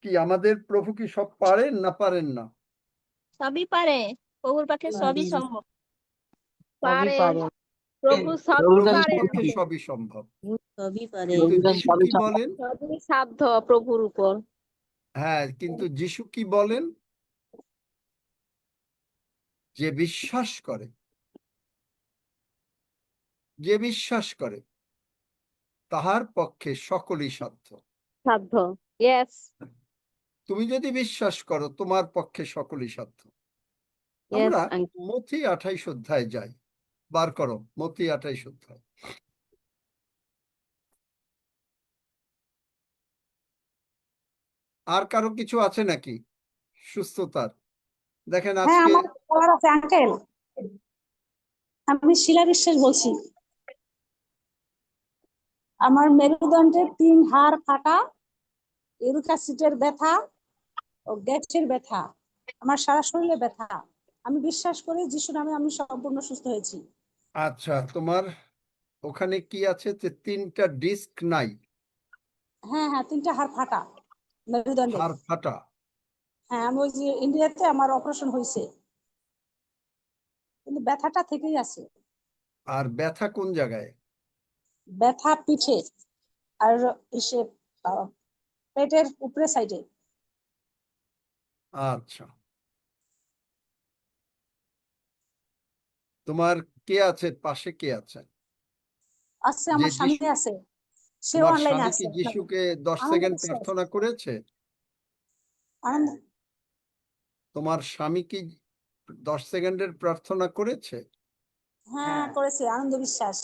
কি আমাদের প্রভু কি সব পারেন না পারেন না? সবই পারে, প্রভুর পক্ষে সবই পারেন। সম্ভব। সবই পারে, পারে প্রভু সবই প্রভুর কাছে পারে, প্রভুর পক্ষে সবই সবই সম্ভব। সবই পারে। কিন্তু প্রভুর কাছে যিশু সবই কি সম্ভব। বলেন? সবই সাধ্য প্রভুর উপর। হ্যাঁ, কিন্তু যিশু কি বলেন? যে বিশ্বাস করে, যে বিশ্বাস করে তাহার পক্ষে সকলই সাধ্য। সাধ্য, ইয়েস, তুমি যদি বিশ্বাস করো তোমার পক্ষে সকলই সাধ্য। ইয়েস আমরা আঙ্কেল। মথি 28 অধ্যায় যাই। বার করো মথি 28 অধ্যায়। আর কারো কিছু আছে নাকি সুস্থতার? দেখেন হ্যাঁ, আজকে আমার বলার আছে আঙ্কেল। আমি শিলা বিশ্বাস বলছি। আমার মেরুদণ্ডের 3 হাড় ফাটা, ইউরিক অ্যাসিডের ব্যথা ও গ্যাসের ব্যথা, আমার সারা শরীরে ব্যথা। আমি বিশ্বাস করি যিশু নামে আমি সম্পূর্ণ সুস্থ হয়েছি। আচ্ছা, তোমার ওখানে কি আছে যে 3টা ডিস্ক নাই, হ্যাঁ হ্যাঁ, 3টা হাড় ফাটা মেরুদণ্ডে। হাড় ফাটা। হ্যাঁ, আমি ওই যে ইন্ডিয়াতে আমার অপারেশন হয়েছে, কিন্তু ব্যথাটা থেকেই আছে। আর ব্যথা কোন জায়গায়? ব্যথা পিঠে আর ইসে পেটের উপরে সাইডে। আচ্ছা, তোমার কে আছে পাশে, কে আছে? আছে, যে আমার স্বামী যিশু, আছে, সেও তোমার অনলাইনে স্বামী কি আছে। যিশুকে 10 আনন্দ সেকেন্ড বিশ্বাস। প্রার্থনা করেছে? আনন্দ, তোমার স্বামী কি 10 সেকেন্ডের প্রার্থনা করেছে? হ্যাঁ করেছে, আনন্দ বিশ্বাস।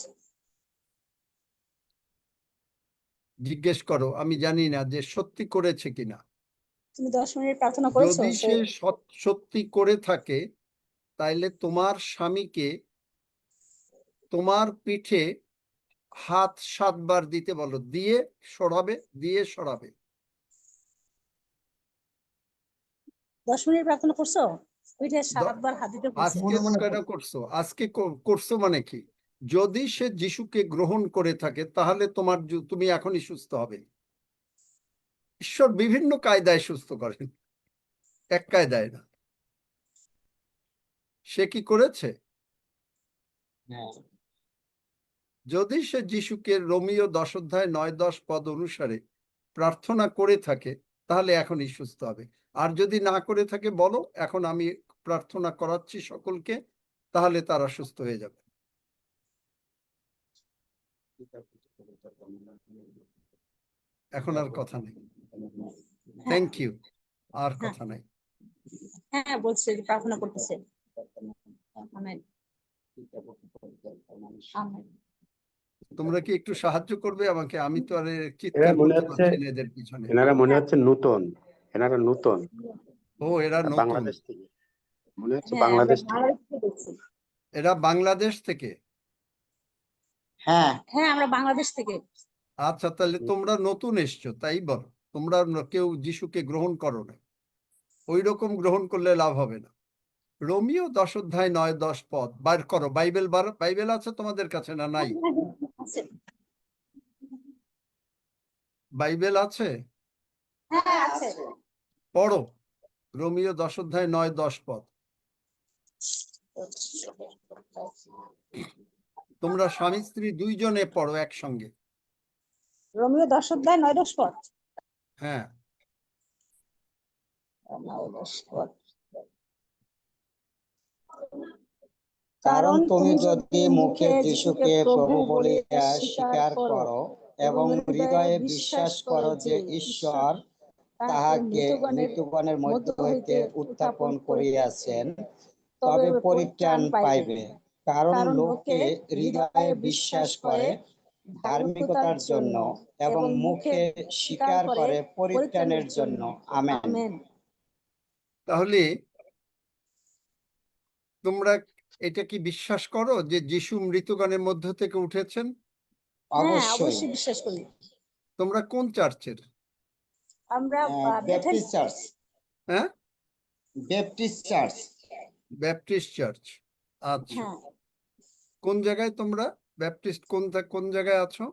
জিজ্ঞেস করো, আমি জানি না যে সত্যি করেছে কিনা। তুমি 10 মিনিট প্রার্থনা করেছো? যদি সে সত্যি করে থাকে তাইলে তোমার স্বামীকে তোমার পিঠে হাত 7 বার দিতে বলো, দিয়ে সরাবে, দিয়ে সরাবে। 10 মিনিট প্রার্থনা করছো? পিঠে 7 বার হাত দিতে বলছে। আজকে কেন করছো? আজকে করছো মানে কি? যদি সে যিশুকে গ্রহণ করে থাকে তাহলে তুমি এখনই সুস্থ হবে। ঈশ্বর বিভিন্ন কায়দায় সুস্থ করেন, এক কায়দায় না। সে কি করেছে? যদি সে যিশুকে রোমীয় 10 অধ্যায় 9-10 পদ অনুসারে প্রার্থনা করে থাকে তাহলে এখনই সুস্থ হবে। আর যদি না করে থাকে বলো, এখন আমি প্রার্থনা করাচ্ছি সকলকে, তাহলে তারা সুস্থ হয়ে যাবে। এখন আর কথা নেই। Thank you. আর কথা নাই। হ্যাঁ বলছে যে প্রার্থনা করতেছে। আমেন। আমেন। তোমরা কি একটু সাহায্য করবে আমাকে? আমি তো আর এরা চিৎকার মনে করতে হচ্ছে পারছি না এদের পিছনে। এনারা মনে হচ্ছে নতুন, এনারা নতুন ও, এরা নতুন। বাংলাদেশ থেকে, মনে হচ্ছে হ্যাঁ, আমরা বাংলাদেশ থেকে। বাংলাদেশ থেকে বলছি। এরা বাংলাদেশ থেকে? হ্যাঁ, হ্যাঁ, আমরা বাংলাদেশ থেকে। আচ্ছা, তাহলে তোমরা নতুন এসছো তাই বলো। তোমরা কেউ যিশুকে গ্রহণ করো না, ওই রকম গ্রহণ করলে লাভ হবে না। রোমিও 10 অধ্যায় 9-10 পদ বার করো। বাইবেল আছে তোমাদের কাছে না নাই? আছে। বাইবেল আছে? হ্যাঁ আছে। পড়ো রোমিও 10 অধ্যায় 9-10 পদ। তোমরা স্বামী স্ত্রী দুইজনে পড়ো একসঙ্গে। রোমিও 10 অধ্যায় 9-10 পদ। হ্যাঁ, 9-10 পদ। কারণ তুমি যদি মুখে যিশুকে প্রভু বলিয়া স্বীকার করো এবং হৃদয়ে বিশ্বাস করো যে ঈশ্বর তাহাকে মৃত্যুগণের মধ্য হইতে উত্থাপন করিয়াছেন, তবে পরিত্রাণ পাইবে। কারণ লোকে হৃদয়ে বিশ্বাস করে ধার্মিকতার জন্য এবং মুখে স্বীকার করে পরিত্রাণের জন্য। আমেন। তাহলে তোমরা এটা কি বিশ্বাস করো যে যিশু মৃতগণের মধ্য থেকে উঠেছেন? হ্যাঁ, অবশ্যই বিশ্বাস করি। তোমরা কোন চার্চের? আমরা ব্যাপটিস্ট চার্চ। হ্যাঁ, ব্যাপটিস্ট চার্চ। Baptist church. আচ্ছা, হ্যাঁ, কোন জায়গায় তোমরা ব্যাপটিস্ট কোন জায়গায় আছো?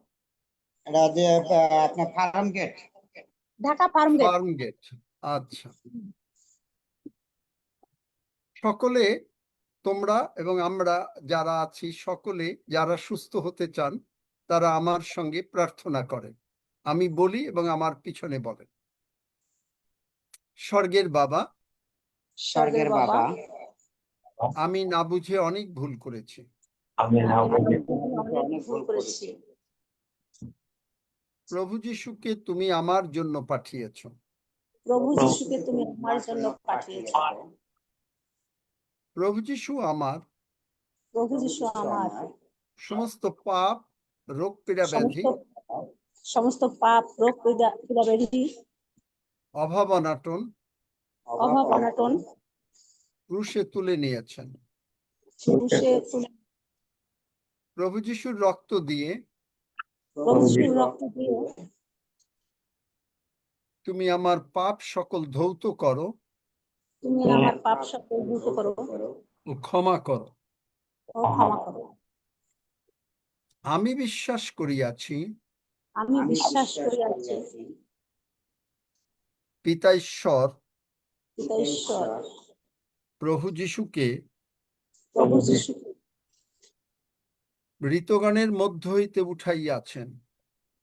এটা যে আপনার ফার্ম গেট। ঢাকা ফার্মগেট। ফার্মগেট। আচ্ছা, সকলে তোমরা এবং আমরা যারা আছি সকলে যারা সুস্থ হতে চান তারা আমার সঙ্গে প্রার্থনা করেন। আমি বলি এবং আমার পিছনে বলেন। স্বর্গের বাবা, স্বর্গের বাবা, আমি না বুঝে অনেক ভুল করেছি। আমি অনেক ভুল করেছি। প্রভু যিশুকে তুমি আমার জন্য পাঠিয়েছ। প্রভু যিশুকে তুমি আমার জন্য পাঠিয়েছ। প্রভু যিশু আমার প্রভু যিশু আমার সমস্ত পাপ, রোগ পীড়া ব্যাধি, সমস্ত পাপ, রোগ পীড়া ব্যাধি, অভাব অনাটন অভাব অনাটন ক্রুশে তুলে নিয়েছেন। ক্রুশে তুলে প্রভু যিশুর রক্ত দিয়ে প্রভু যিশুর রক্ত দিয়ে তুমি আমার পাপ সকল ধৌত করো তুমি আমার পাপ সকল ধৌত করো ও ক্ষমা করো। ও ক্ষমা করো। আমি বিশ্বাস করিয়াছি আমি বিশ্বাস করিয়াছি পিতা ঈশ্বর পিতা ঈশ্বর প্রভু যিশুকে প্রভু যিশুকে মৃতগণের মধ্য হইতে উঠাইয়াছেন।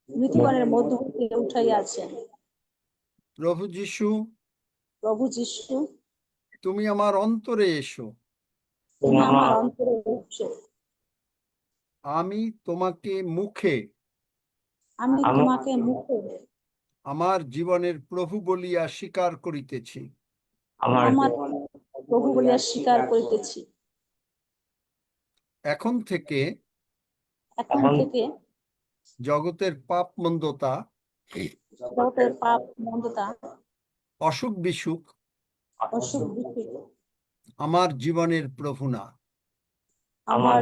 মৃতগণের মধ্য হইতে উঠাইয়াছেন। প্রভু যিশু, প্রভু যিশু তুমি আমার অন্তরে এসো। তুমি আমার অন্তরে এসো। আমি তোমাকে মুখে আমি তোমাকে মুখে আমার জীবনের প্রভু বলিয়া স্বীকার করিতেছি। আমার প্রভু বলিয়া স্বীকার করিতেছি। এখন থেকে জগতের পাপ মন্দতা, অসুখ বিসুখ আমার জীবনের প্রভু না। আমার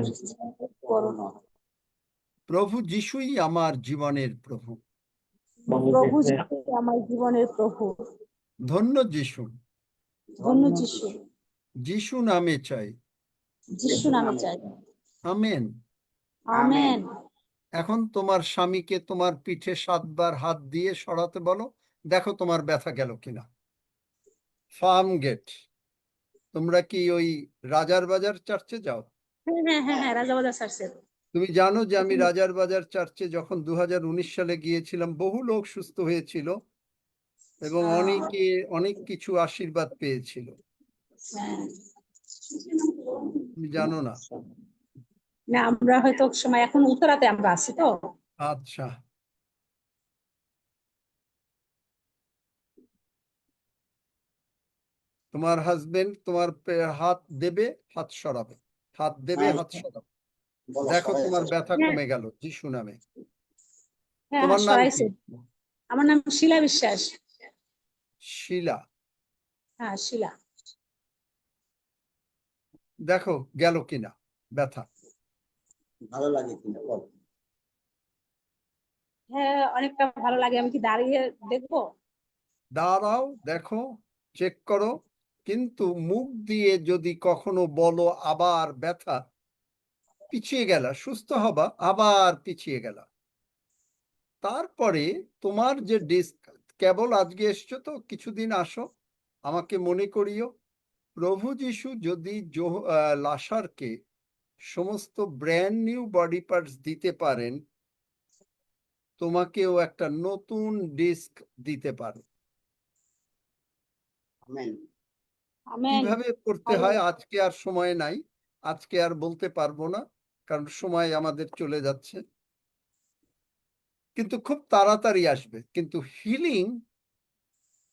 প্রভু যিশুই আমার জীবনের প্রভু। প্রভু যিশু আমার জীবনের প্রভু। ধন্য যিশু, ধন্য যিশু। যিশু নামে চাই। যিশু নামে চাই। আমেন। আমেন। এখন তোমার স্বামীকে তোমার পিঠে 7 বার হাত দিয়ে সরাতে বলো, দেখো তোমার ব্যথা গেল কিনা। ফার্ম গেট। তোমরা কি ওই রাজার বাজার চার্চে যাও? হ্যাঁ, রাজাবাজার চার্চে। তুমি জানো যে আমি রাজার বাজার চার্চে যখন 2019 সালে গিয়েছিলাম, বহু লোক সুস্থ হয়েছিল এবং অনেকে অনেক কিছু আশীর্বাদ পেয়েছিল। তুমি জানো না? না, আমরা হয়তো সময় এখন উত্তরাতে আমরা আছি তো। আচ্ছা, তোমার হাজবেন্ড তোমার হাত দেবে, হাত সরাবে, হাত দেবে, হাত সরাবে। দেখো তোমার ব্যথা কমে গেল যিশু নামে। তোমার নাম কি? আমার নাম শিলা বিশ্বাস। শিলা। হ্যাঁ, শিলা। দেখো গেল কিনা ব্যথা। ভালো লাগে কিনা বল। হ্যাঁ, অনেকটা ভালো লাগে। আমি কি দাঁড়িয়ে দেখবো? দাঁড়াও, দেখো, চেক করো। কিন্তু মুখ দিয়ে যদি কখনো বলো আবার ব্যথা, পিছিয়ে গেলা, সুস্থ হবা, আবার পিছিয়ে গেলা, তারপরে তোমার যে ডিস্ক, কেবল আজকে এসছো তো, কিছুদিন আসো, আমাকে মনে করিও। প্রভু যিশু যদি লাসারকে সমস্ত ব্র্যান্ড নিউ বডি পার্টস দিতে পারেন, তোমাকেও একটা নতুন ডিস্ক দিতে পারে। কিভাবে করতে হয় আজকে আর সময় নাই, আজকে আর বলতে পারবো না, কারণ সময় আমাদের চলে যাচ্ছে। কিন্তু খুব তাড়াতাড়ি আসবে। কিন্তু হিলিং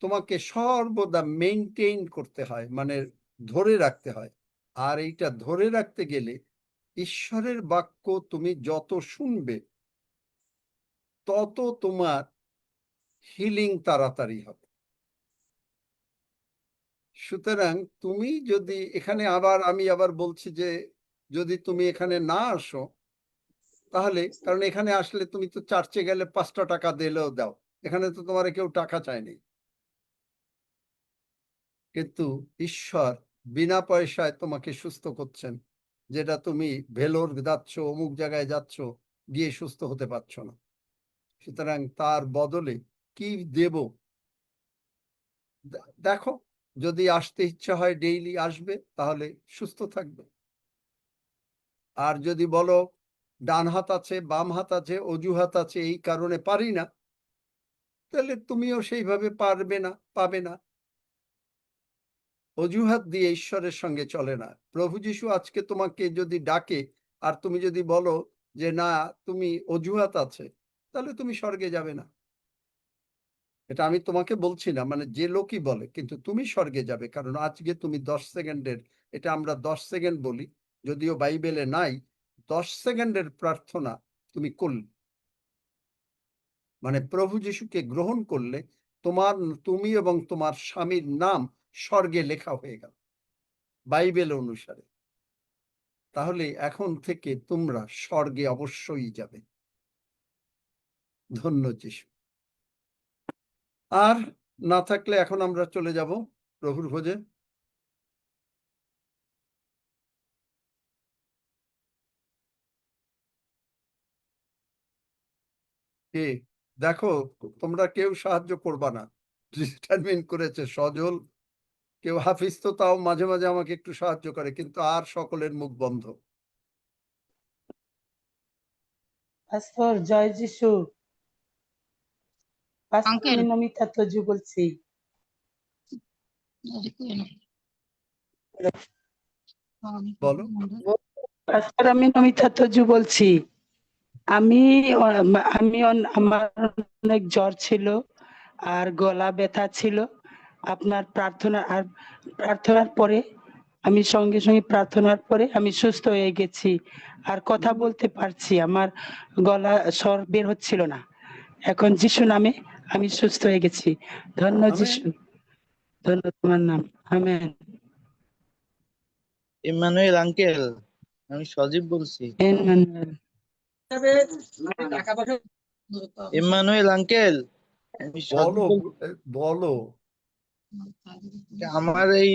তোমাকে সর্বদা মেনটেইন করতে হয়, মানে ধরে রাখতে হয়। আর এইটা ধরে রাখতে গেলে ঈশ্বরের বাক্য তুমি যত শুনবে তত তোমার হিলিং তাড়াতাড়ি হবে। সুতরাং তুমি যদি এখানে আমি আবার বলছি যে যদি তুমি এখানে না আসো, তাহলে, কারণ এখানে আসলে তুমি তো চার্চে গেলে 5টা টাকা দিলেও দাও, এখানে তো তোমার কেউ টাকা চায়নি। কিন্তু ঈশ্বর বিনা পয়সায় তোমাকে সুস্থ করছেন, যেটা তুমি ভেলোর যাচ্ছ, অমুক জায়গায় যাচ্ছ, গিয়ে সুস্থ হতে পারছো না। সুতরাং তার বদলে কি দেব দেখো, যদি আসতে ইচ্ছা হয় ডেইলি আসবে, তাহলে সুস্থ থাকবে। আর যদি বলো ডান হাত আছে, বাম হাত আছে, অজুহাত আছে, এই কারণে পারি না, তাহলে তুমিও সেইভাবে পাবে না। অজুহাত দিয়ে ঈশ্বরের সঙ্গে চলে না। প্রভু যীশু আজকে তোমাকে যদি ডাকে আর তুমি যদি বলো যে না, তুমি অজুহাত আছে, তাহলে তুমি স্বর্গে যাবে না। এটা আমি তোমাকে বলছি না, মানে যে লোকই বলে, কিন্তু তুমি স্বর্গে যাবে। কারণ আজকে তুমি 10 সেকেন্ডের, এটা আমরা 10 সেকেন্ড বলি, যদিও বাইবেলে নাই, 10 সেকেন্ডের প্রার্থনা তুমি করলে, মানে প্রভু যীশুকে গ্রহণ করলে, তুমি এবং তোমার স্বামীর নাম স্বর্গে লেখা হয়ে গেল বাইবেল অনুসারে। তাহলে এখন থেকে তোমরা স্বর্গে অবশ্যই যাবে। ধন্য যীশু। আর না থাকলে এখন আমরা চলে যাব প্রভুর ভোজে। কে দেখো, তোমরা কেউ সাহায্য করবা না, ডিটারমিন করেছে সজল, কেউ হাফিজ তো তাও মাঝে মাঝে আমাকে একটু সাহায্য করে, কিন্তু আর সকলের মুখ বন্ধ। পাস্টর জয় যিশু। পাস্টর আঙ্কেল আমি নমিতা তজু বলছি। বলো। পাস্টর আমি নমিতা তজু বলছি। আমি আমার অনেক জ্বর ছিল আর গলা ব্যথা ছিল। আপনার প্রার্থনার পরে আমি সঙ্গে সঙ্গে প্রার্থনার পরে আমি সুস্থ হয়ে গেছি আর কথা বলতে পারছি। আমার গলা স্বর বের হচ্ছিল না। এখন যিশু নামে আমি সুস্থ হয়ে গেছি। ধন্য আমেন। যিশু, ধন্য তোমার নাম। আমেন। ইম্মানুয়েল আঙ্কেল, আমি সজীব বলছি। ইম্মানুয়েল। ইম্মানুয়েল আঙ্কেল, আমি সজীব বলো বলছি। বলো। আমার এই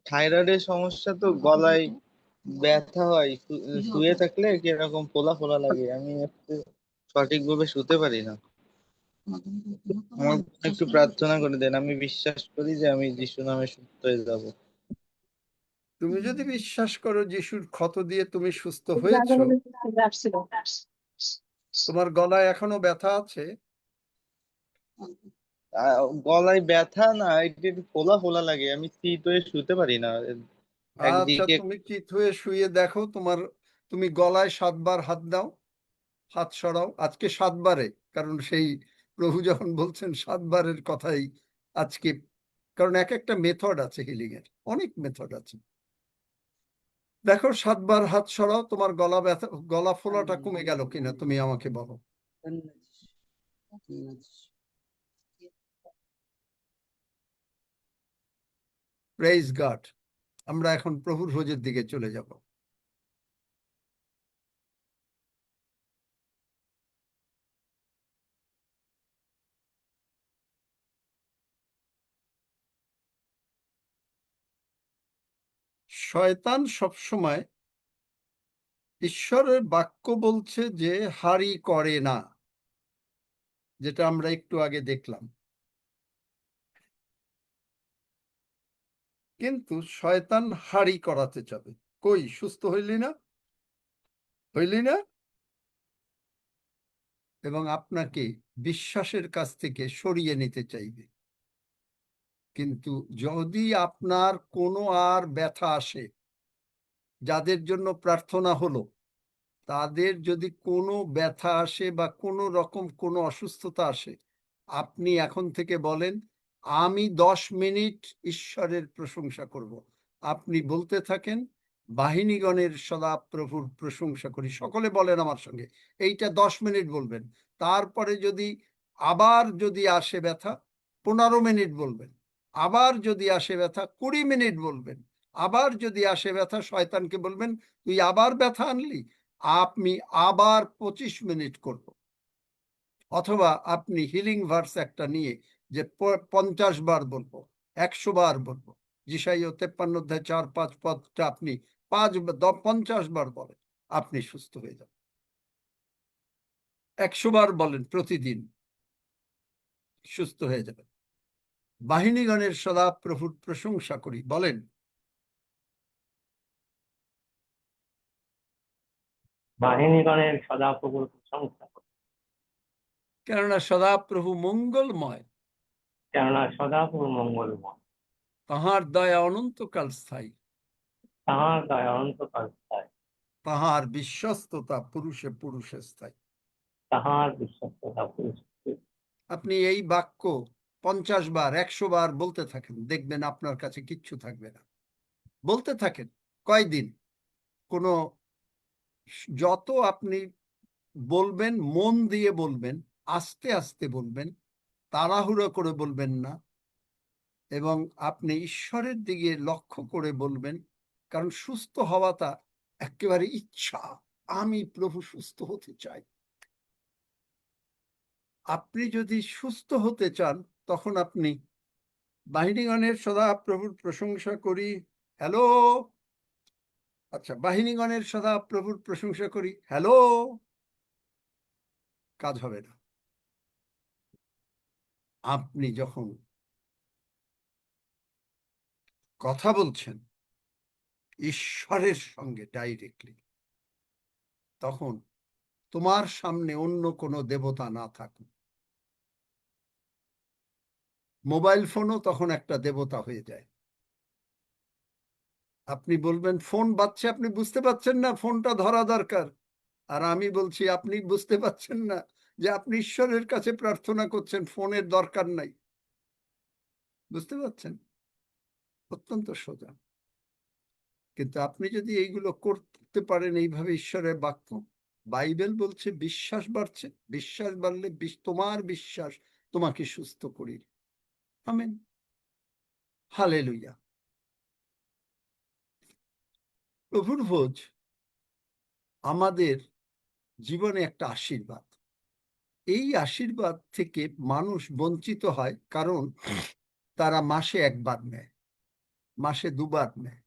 থাইরয়েডের সমস্যা, তো গলায় ব্যথা হয়, শুয়ে থাকলে কিরকম ফোলা ফোলা লাগে, আমি সঠিকভাবে শুতে পারি না। আমার একটু প্রার্থনা করে দেন, আমি বিশ্বাস করি যে আমি যিশু নামে সুস্থ হয়ে যাব। তুমি যদি বিশ্বাস করো যিশুর ক্ষত দিয়ে তুমি সুস্থ হয়েছো, তোমার গলায় এখনো ব্যথা আছে? গলায় ব্যথা না, একটু একটু ফোলা ফোলা লাগে, আমি চিত হয়ে শুতে পারি না আচ্ছা, একদিকে। তুমি চিত হয়ে শুয়ে দেখো, তুমি গলায় 7 বার হাত দাও, হাত সরাও আজকে 7 বারে, কারণ সেই প্রভু যখন বলছেন 7 বারের কথাই আজকে, কারণ এক একটা মেথড আছে, হিলিং এর অনেক মেথড আছে। দেখো 7 বার হাত সরাও, তোমার গলা ফোলাটা কমে গেল কিনা তুমি আমাকে বলো। Praise god. আমরা এখন প্রভুর ভোজের দিকে চলে যাব। শয়তান সবসময়, ঈশ্বরের বাক্য বলছে যে হারি করে না, যেটা আমরা একটু আগে দেখলাম, কিন্তু শয়তান হারি করাতে চাবে। কই, সুস্থ হইলি না, এবং আপনাকে বিশ্বাসের কাছ থেকে সরিয়ে নিতে চাইবে। কিন্তু যদি আপনার কোনো আর ব্যথা আসে, যাদের জন্য প্রার্থনা হলো, তাদের যদি কোনো ব্যথা আসে বা কোনো রকম কোনো অসুস্থতা আসে, আপনি এখন থেকে বলেন, আমি 10 মিনিট ঈশ্বরের প্রশংসা করব। আপনি বলতে থাকেন, বাহিনীগণের সদা প্রভুর প্রশংসা করি। সকলে বলেন আমার সঙ্গে, এইটা 10 মিনিট বলবেন। তারপরে আবার যদি আসে ব্যথা, 15 মিনিট বলবেন। আবার যদি আসে ব্যথা, 20 মিনিট বলবেন। আবার যদি আসে ব্যথা, শয়তানকে বলবেন, তুই আবার ব্যথা আনলি, আপনি আবার 25 মিনিট করব। অথবা আপনি হিলিং ভার্স একটা নিয়ে যে 50 বার বলবো, 100 বার বলবো, যিশাইয়া 53 অধ্যায় 4-5 পদটা আপনি 50 বার বলেন, আপনি সুস্থ হয়ে যাবেন। 100 বার বলেন প্রতিদিন, সুস্থ হয়ে যাবেন। বাহিনীগণের সদা প্রভুর প্রশংসা করি। বলেন। বাহিনীগণের সদাপ্রভুর প্রশংসা করি, কেননা সদাপ্রভু মঙ্গলময়, কেননা সদাপ্রভু মঙ্গলময়, তাহার দয়া অনন্তকাল স্থায়ী, তাহার দয়া অনন্তকাল স্থায়ী, তাহার বিশ্বস্ততা পুরুষে পুরুষে স্থায়ী। তাহার বিশ্বস্ততা পুরুষে। আপনি এই বাক্য 50 বার 100 বার বলতে থাকেন, দেখবেন আপনার কাছে কিচ্ছু থাকবে না। বলতে থাকেন কয়দিন, কোনো যত আপনি বলবেন মন দিয়ে বলবেন, আস্তে আস্তে বলবেন, তাড়াহুড়ো করে বলবেন না, এবং আপনি ঈশ্বরের দিকে লক্ষ্য করে বলবেন। কারণ সুস্থ হওয়াটা একেবারে ইচ্ছা, আমি প্রভু সুস্থ হতে চাই। আপনি যদি সুস্থ হতে চান তখন আপনি বাহিনীগণের সদা প্রভুর প্রশংসা করি। হ্যালো, আচ্ছা, বাহিনীগণের সদা প্রভুর প্রশংসা করি, হ্যালো, কাজ হবে না। আপনি যখন কথা বলছেন ঈশ্বরের সঙ্গে ডাইরেক্টলি, তখন তোমার সামনে অন্য কোনো দেবতা না থাকুক, মোবাইল ফোনও তখন একটা দেবতা হয়ে যায়। আপনি বলবেন ফোন বাজছে, আপনি বুঝতে পারছেন না ফোনটা ধরা দরকার, আর আমি বলছি আপনি বুঝতে পারছেন না যে আপনি ঈশ্বরের কাছে প্রার্থনা করছেন, ফোনের দরকার নাই। বুঝতে পারছেন? অত্যন্ত সোজা। কিন্তু আপনি যদি এইগুলো করতে পারেন এইভাবে, ঈশ্বরের বাক্য, বাইবেল বলছে বিশ্বাস বাড়ছে, বিশ্বাস বাড়লে তোমার বিশ্বাস তোমাকে সুস্থ করি। Amen, hallelujah. প্রভুর ভোজ আমাদের জীবনে একটা আশীর্বাদ। এই আশীর্বাদ থেকে মানুষ বঞ্চিত হয় কারণ তারা মাসে একবার নেয়, মাসে দুবার নেয়,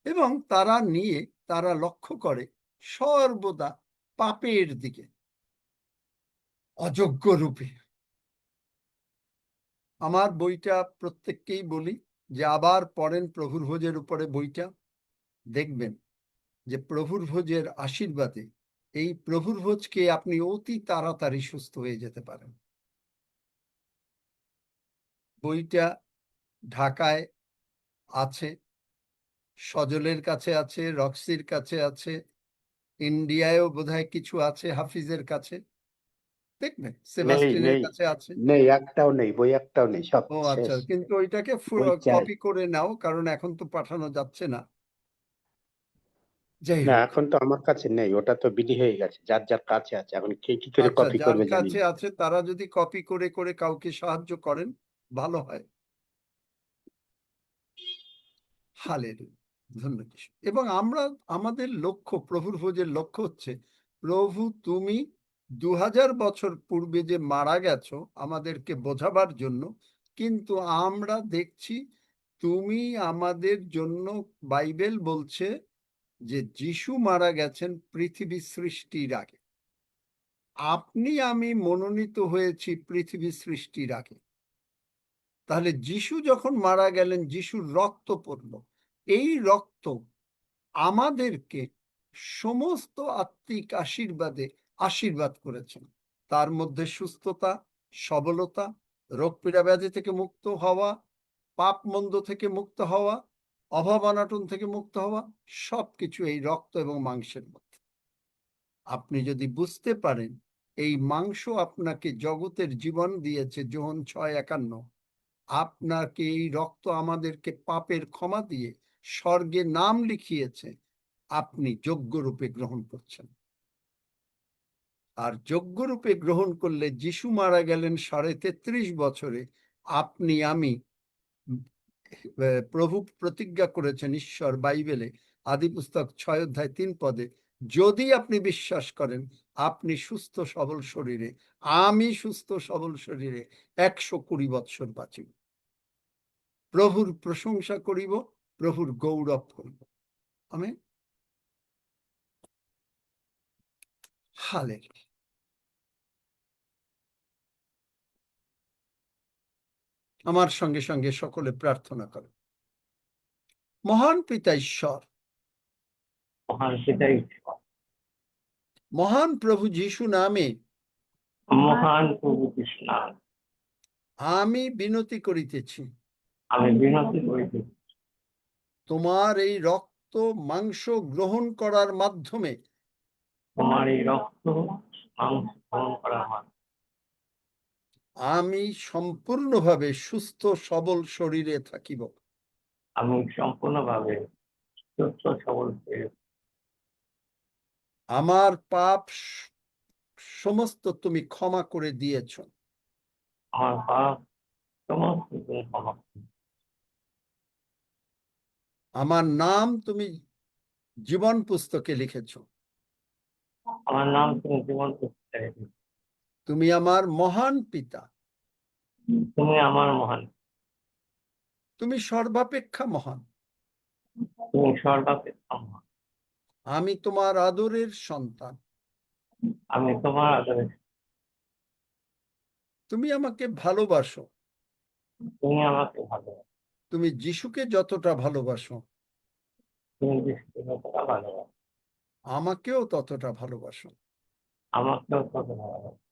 এবং তারা নিয়ে তারা লক্ষ্য করে সর্বদা পাপের দিকে, অযোগ্য রূপে। আমার বইটা প্রত্যেককেই বলি যে আবার পড়েন প্রভুর ভোজের উপরে বইটা, দেখবেন যে প্রভুর ভোজের আশীর্বাদে এই প্রভুর ভোজকে আপনি অতি তাড়াতাড়ি সুস্থ হয়ে যেতে পারেন। বইটা ঢাকায় আছে, সজলের কাছে আছে, রক্সির কাছে আছে, ইন্ডিয়ায়ও বোধহয় কিছু আছে, হাফিজের কাছে, দেখবেন নেই সেবাস্টিনের নেই কাছে আছে। নেই, একটাও নেই, বই একটাও নেই, সব ও আচ্ছা, শেষ। কিন্তু ওইটাকে বই চাই। কপি করে নাও, কারণ এখন তো পাঠানো যাচ্ছে না। যাই না, হোক, এখন তো আমার কাছে নেই, ওটা তো বিলি হয়ে গেছে, যার যার কাছে আছে, এখন কে কি করে আচ্ছা, কপি যার করবে জানি কাছে না। আছে তারা যদি কপি করে করে কাউকে সাহায্য করেন ভালো হয়। হালেলুয়া, ধন্যবাদ যীশু। এবং আমরা, আমাদের লক্ষ্য, প্রভুর ভোজের লক্ষ্য হচ্ছে, প্রভু তুমি 2000 বছর পূর্বে যে মারা গেছো আমাদেরকে বোঝাবার জন্য, কিন্তু আমরা দেখছি তুমি আমাদের জন্য, বাইবেল বলছে যে যিশু মারা গেছেন পৃথিবী সৃষ্টির আগে। আপনি আমি মনোনীত হয়েছি পৃথিবী সৃষ্টির আগে। তাহলে যিশু যখন মারা গেলেন, যিশুর রক্ত পড়ল, এই রক্ত আমাদেরকে সমস্ত আত্মিক আশীর্বাদে আশীর্বাদ করেছেন। তার মধ্যে সুস্থতা, সবলতা, রোগ পীড়া ব্যাধি থেকে মুক্ত হওয়া, পাপ মন্দ থেকে মুক্ত হওয়া, অভাব অনাটন থেকে মুক্ত হওয়া, সবকিছু এই রক্ত এবং মাংসের মধ্যে। আপনি যদি বুঝতে পারেন এই মাংস আপনাকে জগতের জীবন দিয়েছে, যোহন 6:51, আপনাকে এই রক্ত আমাদেরকে পাপের ক্ষমা দিয়ে স্বর্গে নাম লিখিয়েছে, আপনি যোগ্য রূপে গ্রহণ করছেন। আর যোগ্য রূপে গ্রহণ করলে, যিশু মারা গেলেন 33.5 বছরে, আপনি আমি, প্রভু প্রতিজ্ঞা করেছেন ঈশ্বর বাইবেলে, আদি পুস্তক 6:3 যদি আপনি বিশ্বাস করেন, আপনি সুস্থ সবল শরীরে, আমি সুস্থ সবল শরীরে 120 বৎসর বাঁচিব, প্রভুর প্রশংসা করিব, প্রভুর গৌরব করিব। Amen, hallelujah. আমার সঙ্গে সঙ্গে সকলে প্রার্থনা করে। মহান পিতা ঈশ্বর, মহান পিতা ঈশ্বর, মহান প্রভু যিশু নামে মহান প্রভু কৃষ্ণ, আমি বিনতি করিতেছি, আমি বিনতি করিতেছি, তোমার এই রক্ত মাংস গ্রহণ করার মাধ্যমে তোমার এই রক্ত মাংস গ্রহণ করার মাধ্যমে আমি সম্পূর্ণভাবে সুস্থ সবল শরীরে থাকিব। আমি সম্পূর্ণভাবে সুস্থ সবল হয়ে আমার পাপ সমস্ত তুমি ক্ষমা করে দিয়েছ। আমার পাপ সমস্ত তুমি ক্ষমা করো। আমার নাম তুমি জীবন পুস্তকে লিখেছ। আমার নাম তুমি জীবন পুস্তকে লিখেছ। তুমি আমার মহান পিতা, তুমি আমার মহান, তুমি সর্বাপেক্ষা মহান। তুমি সর্বাপেক্ষা মহান। আমি তোমার আদরের সন্তান। আমি তোমার আদরে, তুমি আমাকে ভালোবাসো। তুমি আমাকে ভালোবাসো। তুমি যিশুকে যতটা ভালোবাসো, তুমি যিশুকে যতটা ভালোবাসো, আমাকেও ততটা ভালোবাসো। আমাকেও তত ভালোবাসো।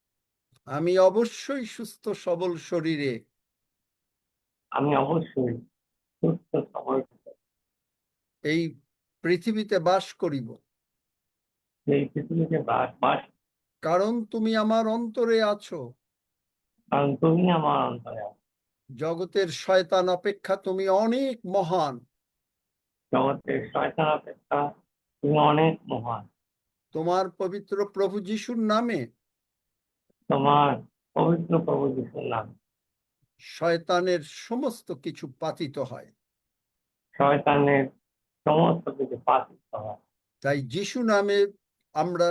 আমি অবশ্যই সুস্থ সবল শরীরে আমি অবশ্যই সুস্থ সবল এই পৃথিবীতে বাস করিব, এই পৃথিবীতে বাস, কারণ তুমি আমার অন্তরে আছো। কারণ তুমি আমার অন্তরে আছো। জগতের শয়তান অপেক্ষা তুমি অনেক মহান। জগতের শয়তান অপেক্ষা তুমি অনেক মহান। তোমার পবিত্র প্রভু যিশুর নামে তোমার পবিত্র প্রভু যিশুর নাম শয়তানের সমস্ত কিছু পাতিত হয়। শয়তানের সমস্ত কিছু পাতিত হয়। তাই যিশু নামে আমরা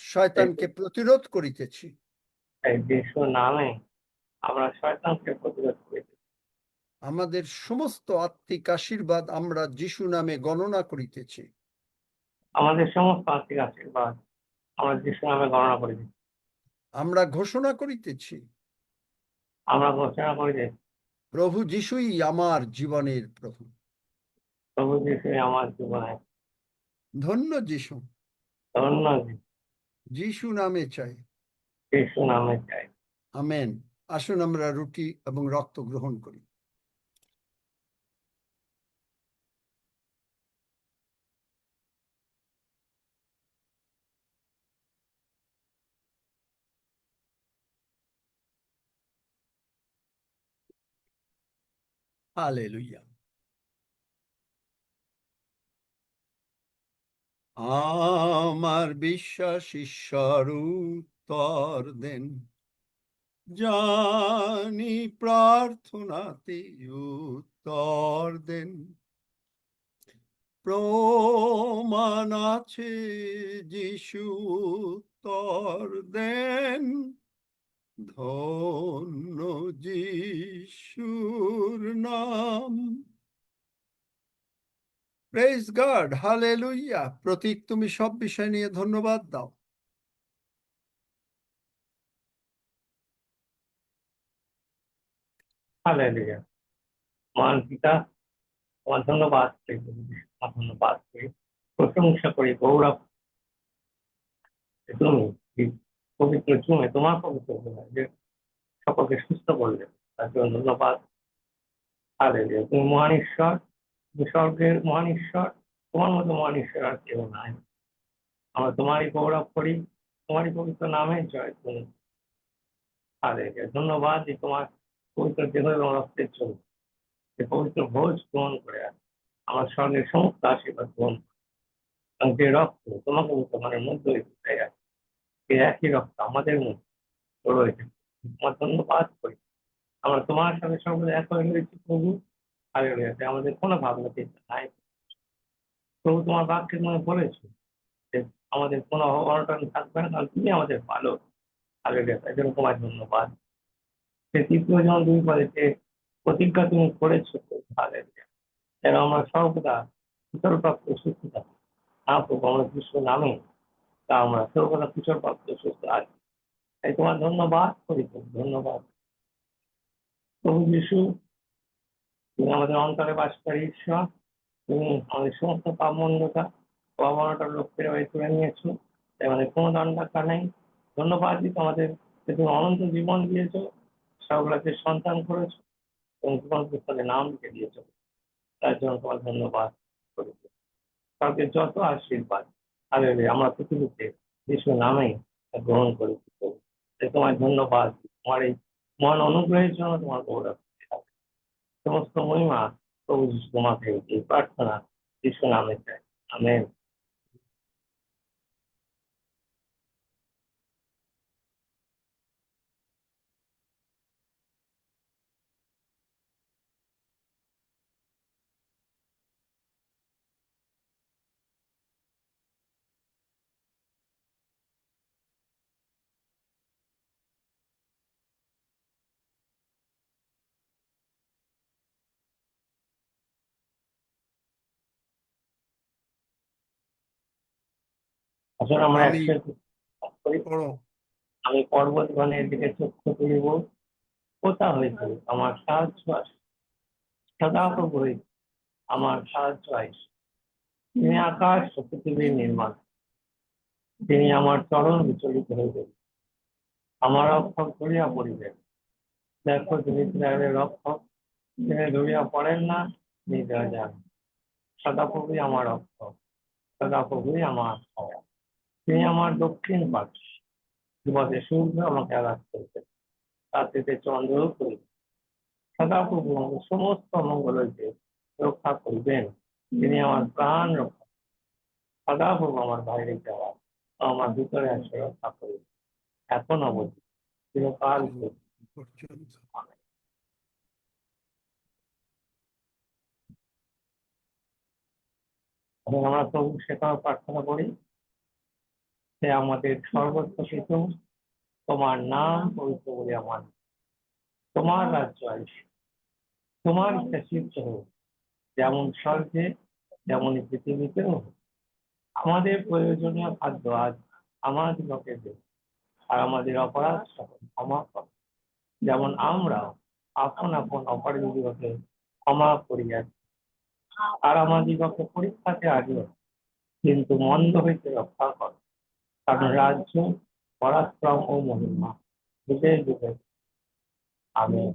শয়তানকে প্রতিরোধ করিতেছি। তাই যিশুর নামে আমরা শয়তানকে প্রতিরোধ করিতেছি। আমাদের সমস্ত আত্মিক আশীর্বাদ আমরা যিশু নামে গণনা করিতেছি। আমাদের সমস্ত আর্থিক আশীর্বাদ আমরা যিশু নামে গণনা করিতেছি। আমরা ঘোষণা করিতেছি, আমরা ঘোষণা করি যে প্রভু যিশুই আমার জীবনের প্রভু। প্রভু যিশুই আমার জীবনে ধন্য যিশু, ধন্য। যিশু নামে চাই, যিশু নামে চাই। আমেন। আসুন আমরা রুটি এবং রক্ত গ্রহণ করি। হালেলুয়া। আমার বিশ্বাস ঈশ্বর উত্তর দেন, জানি প্রার্থনাতে উত্তর দেন। প্রমাণ আছে যিশু উত্তর দেন, ধন্য যিশুর নাম। Praise god, hallelujah. প্রতীক, তুমি সব বিষয় নিয়ে ধন্যবাদ দাও। হালেলুয়া। মহান পিতা, তোমার ধন্যবাদ করি, ধন্যবাদ করি, প্রশংসা করি, গৌরব তুমি এই পবিত্র জুমে তোমার পবিত্র জুমে যে সকলকে সুস্থ করলে তার জন্য ধন্যবাদ। হালেলুয়া। তুমি মহান ঈশ্বর, তুমি স্বর্গের মহান ঈশ্বর, তোমার মতো মহান ঈশ্বর আর কেউ নাই। আমরা তোমারই গৌরব করি, তোমারই পবিত্র নামে জয় করি। হালেলুয়া। ধন্যবাদ যে তোমার পবিত্র দেহ এবং রক্তের জন্য যে পবিত্র ভোজ গ্রহণ করে আছে আমার স্বর্গের সমস্ত আশীর্বাদ গ্রহণ করে। এবং যে রক্ত তোমাকে তোমার মধ্যে আছে এই একই রক্ত আমাদের মধ্যে রয়েছে। তোমার ধন্যবাদ করি, আমরা তোমার সাথে সর্বদা এক হয়ে রয়েছি প্রভু। হালেলুয়া। আমাদের কোনো ভাবনা চিন্তা নাই প্রভু, তোমার বাক্যের মধ্যে বলেছো যে আমাদের কোনো অনটন থাকবে না, কারণ তুমি আমাদের ভালো। হালেলুয়া। তাই জন্য তোমার ধন্যবাদ। সে তৃতীয় জন 2 পদে যে প্রতিজ্ঞা তুমি করেছো, হালেলুয়া, যেন আমরা সর্বদা কুশলপ্রাপ্ত সুস্থ থাকি। প্রভু, আমরা যিশু নামে তা আমরা সর্বদা কুশলপ্রাপ্ত সুস্থ আছি। তাই তোমার ধন্যবাদ করি, ধন্যবাদ। প্রভু যিশু, তুমি আমাদের অন্তরে বাসকারী ঈশ্বর, তুমি আমাদের সমস্ত পাপ মন্দতা ও অবনতার লক্ষ্যের হয়ে তুলে নিয়েছো, তাই আমাদের কোনো দণ্ডাজ্ঞা নেই। ধন্যবাদ দিতে আমাদের যে তুমি অনন্ত জীবন দিয়েছো, সকলকে সন্তান করেছো এবং জীবন পুস্তকে নাম লিখে দিয়েছো, তার জন্য তোমার ধন্যবাদ করেছো। কাউকে যত আশীর্বাদ হালেলুয়া আমরা পৃথিবীতে যিশুর নামেই তা গ্রহণ করেছি প্রভু। তাই তোমার ধন্যবাদ, তোমার এই মহান অনুগ্রহের জন্য তোমার গৌরব। সমস্ত মহিমা প্রভু যিশু তোমাকে, এই প্রার্থনা যিশু নামে চাই, আমেন। আসলে আমরা আমি একসাথে পাঠ করি। পড়ো। আমি পর্বতগণের দিকে চক্ষু তুলিব, কোথা হইতে আমার সাহায্য আসে? সদাপ্রভু হইতে আমার সাহায্য আসে। তিনি আকাশ ও পৃথিবীর নির্মাণ, তিনি আমার চরণ বিচলিত হইবেন। আমার রক্ষক ধরিয়া পড়িবেন। দেখো তিনি ইসরায়েলের রক্ষক, তিনি ধরিয়া পড়েন না, নির্দয় যান। সদাপ্রভুই আমার রক্ষক, সদাপ্রভুই আমার ছায়া। তিনি আমার দক্ষিণ পাশে, দিবসে সূর্য আমাকে আঘাত করিতেন, রাত্রিতে চন্দ্র করিবেন। সদাপ্রভু আমাকে সমস্ত মঙ্গল হইতে রক্ষা করিবেন, তিনি আমার প্রাণ রক্ষা। সদাপ্রভু আমার বাইরে যাওয়া ও আমার ভিতরে আসে রক্ষা করিবেন, এখন অবধি চিরকাল পর্যন্ত এবং আমরা প্রভু সেটাও প্রার্থনা করি যে আমাদের সর্বত্র কিছু তোমার নাম পবিত্র বলে আমার, তোমার রাজ্য আসে, তোমার ইচ্ছা সিদ্ধ হোক, যেমন স্বর্গে যেমন পৃথিবীতেও হোক। আমাদের প্রয়োজনীয় খাদ্য আজ আমাদিগকে দেও, আর আমাদের অপরাধ সকল ক্ষমা কর, যেমন আমরা আপন আপন অপরাধীদেরকে ক্ষমা করিয়াছি। আর আমাদিগকে পরীক্ষাতে আনিও, কিন্তু মন্দ হইতে রক্ষা কর, কারণ রাজ্য, পরাক্রম ও মহিমা যুগে যুগে। আমেন।